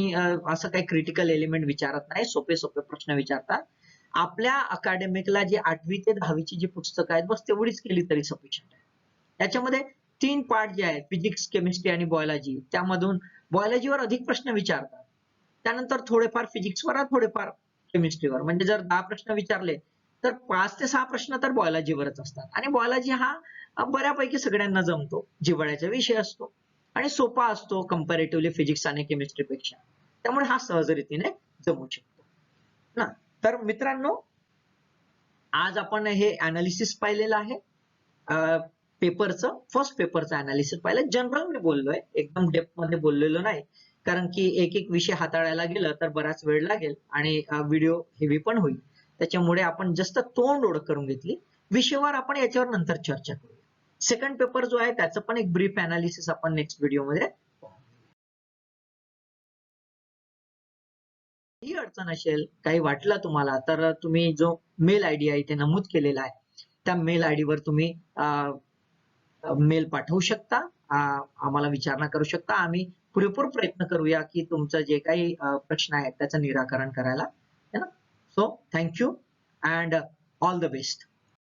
असं काही क्रिटिकल एलिमेंट विचारत नाही, सोपे सोपे प्रश्न विचारतात. आपल्या अकॅडमिकला जी 8वी ते 10वीची जी पुस्तकं आहेत बस तेवढीच केली तरी सफिशियंट आहे. याच्यामध्ये 3 पार्ट जे आहेत फिजिक्स, केमिस्ट्री आणि बायोलॉजी, त्यामधून बायोलॉजीवर अधिक प्रश्न विचारतात, त्यानंतर थोडेफार फिजिक्सवर, थोडेफार केमिस्ट्रीवर, म्हणजे जर 10 प्रश्न विचारले तर 5 ते 6 प्रश्न तर बायोलॉजीवरच असतात. आणि बायोलॉजी हा बऱ्यापैकी सगळ्यांना जमतो, जिव्हाळ्याचा विषय असतो आणि सोपा असतो कम्पॅरेटिव्हली फिजिक्स आणि केमिस्ट्रीपेक्षा, त्यामुळे हा सहज रीतीने जमू शकतो ना. तर मित्रांनो, आज आपण हे अनालिसिस पाहिलेलं आहे, पेपरचं, फर्स्ट पेपरचं अनालिसिस पाहिलं. जनरल मी बोललोय, एकदम डेप्थ मध्ये बोललेलो नाही, कारण की एक एक विषय हाताळायला गेलं तर बराच वेळ लागेल आणि व्हिडिओ हेवी पण होईल, त्याच्यामुळे आपण जास्त तोंड ओढ करून घेतली. विषयावर आपण याच्यावर नंतर चर्चा करू. सेकंड पेपर जो आहे त्याचं पण एक ब्रीफ अनालिसिस आपण नेक्स्ट व्हिडिओमध्ये. ही अडचण असेल, काही वाटलं तुम्हाला, तर तुम्ही जो मेल आयडी आहे ते नमूद केलेला आहे, त्या मेल आयडी वर तुम्ही मेल पाठवू शकता, आम्हाला विचारणा करू शकता. आम्ही पुरेपूर प्रयत्न करूया की तुमचं जे काही प्रश्न आहेत त्याचं निराकरण करायला है ना. So thank you and all the best.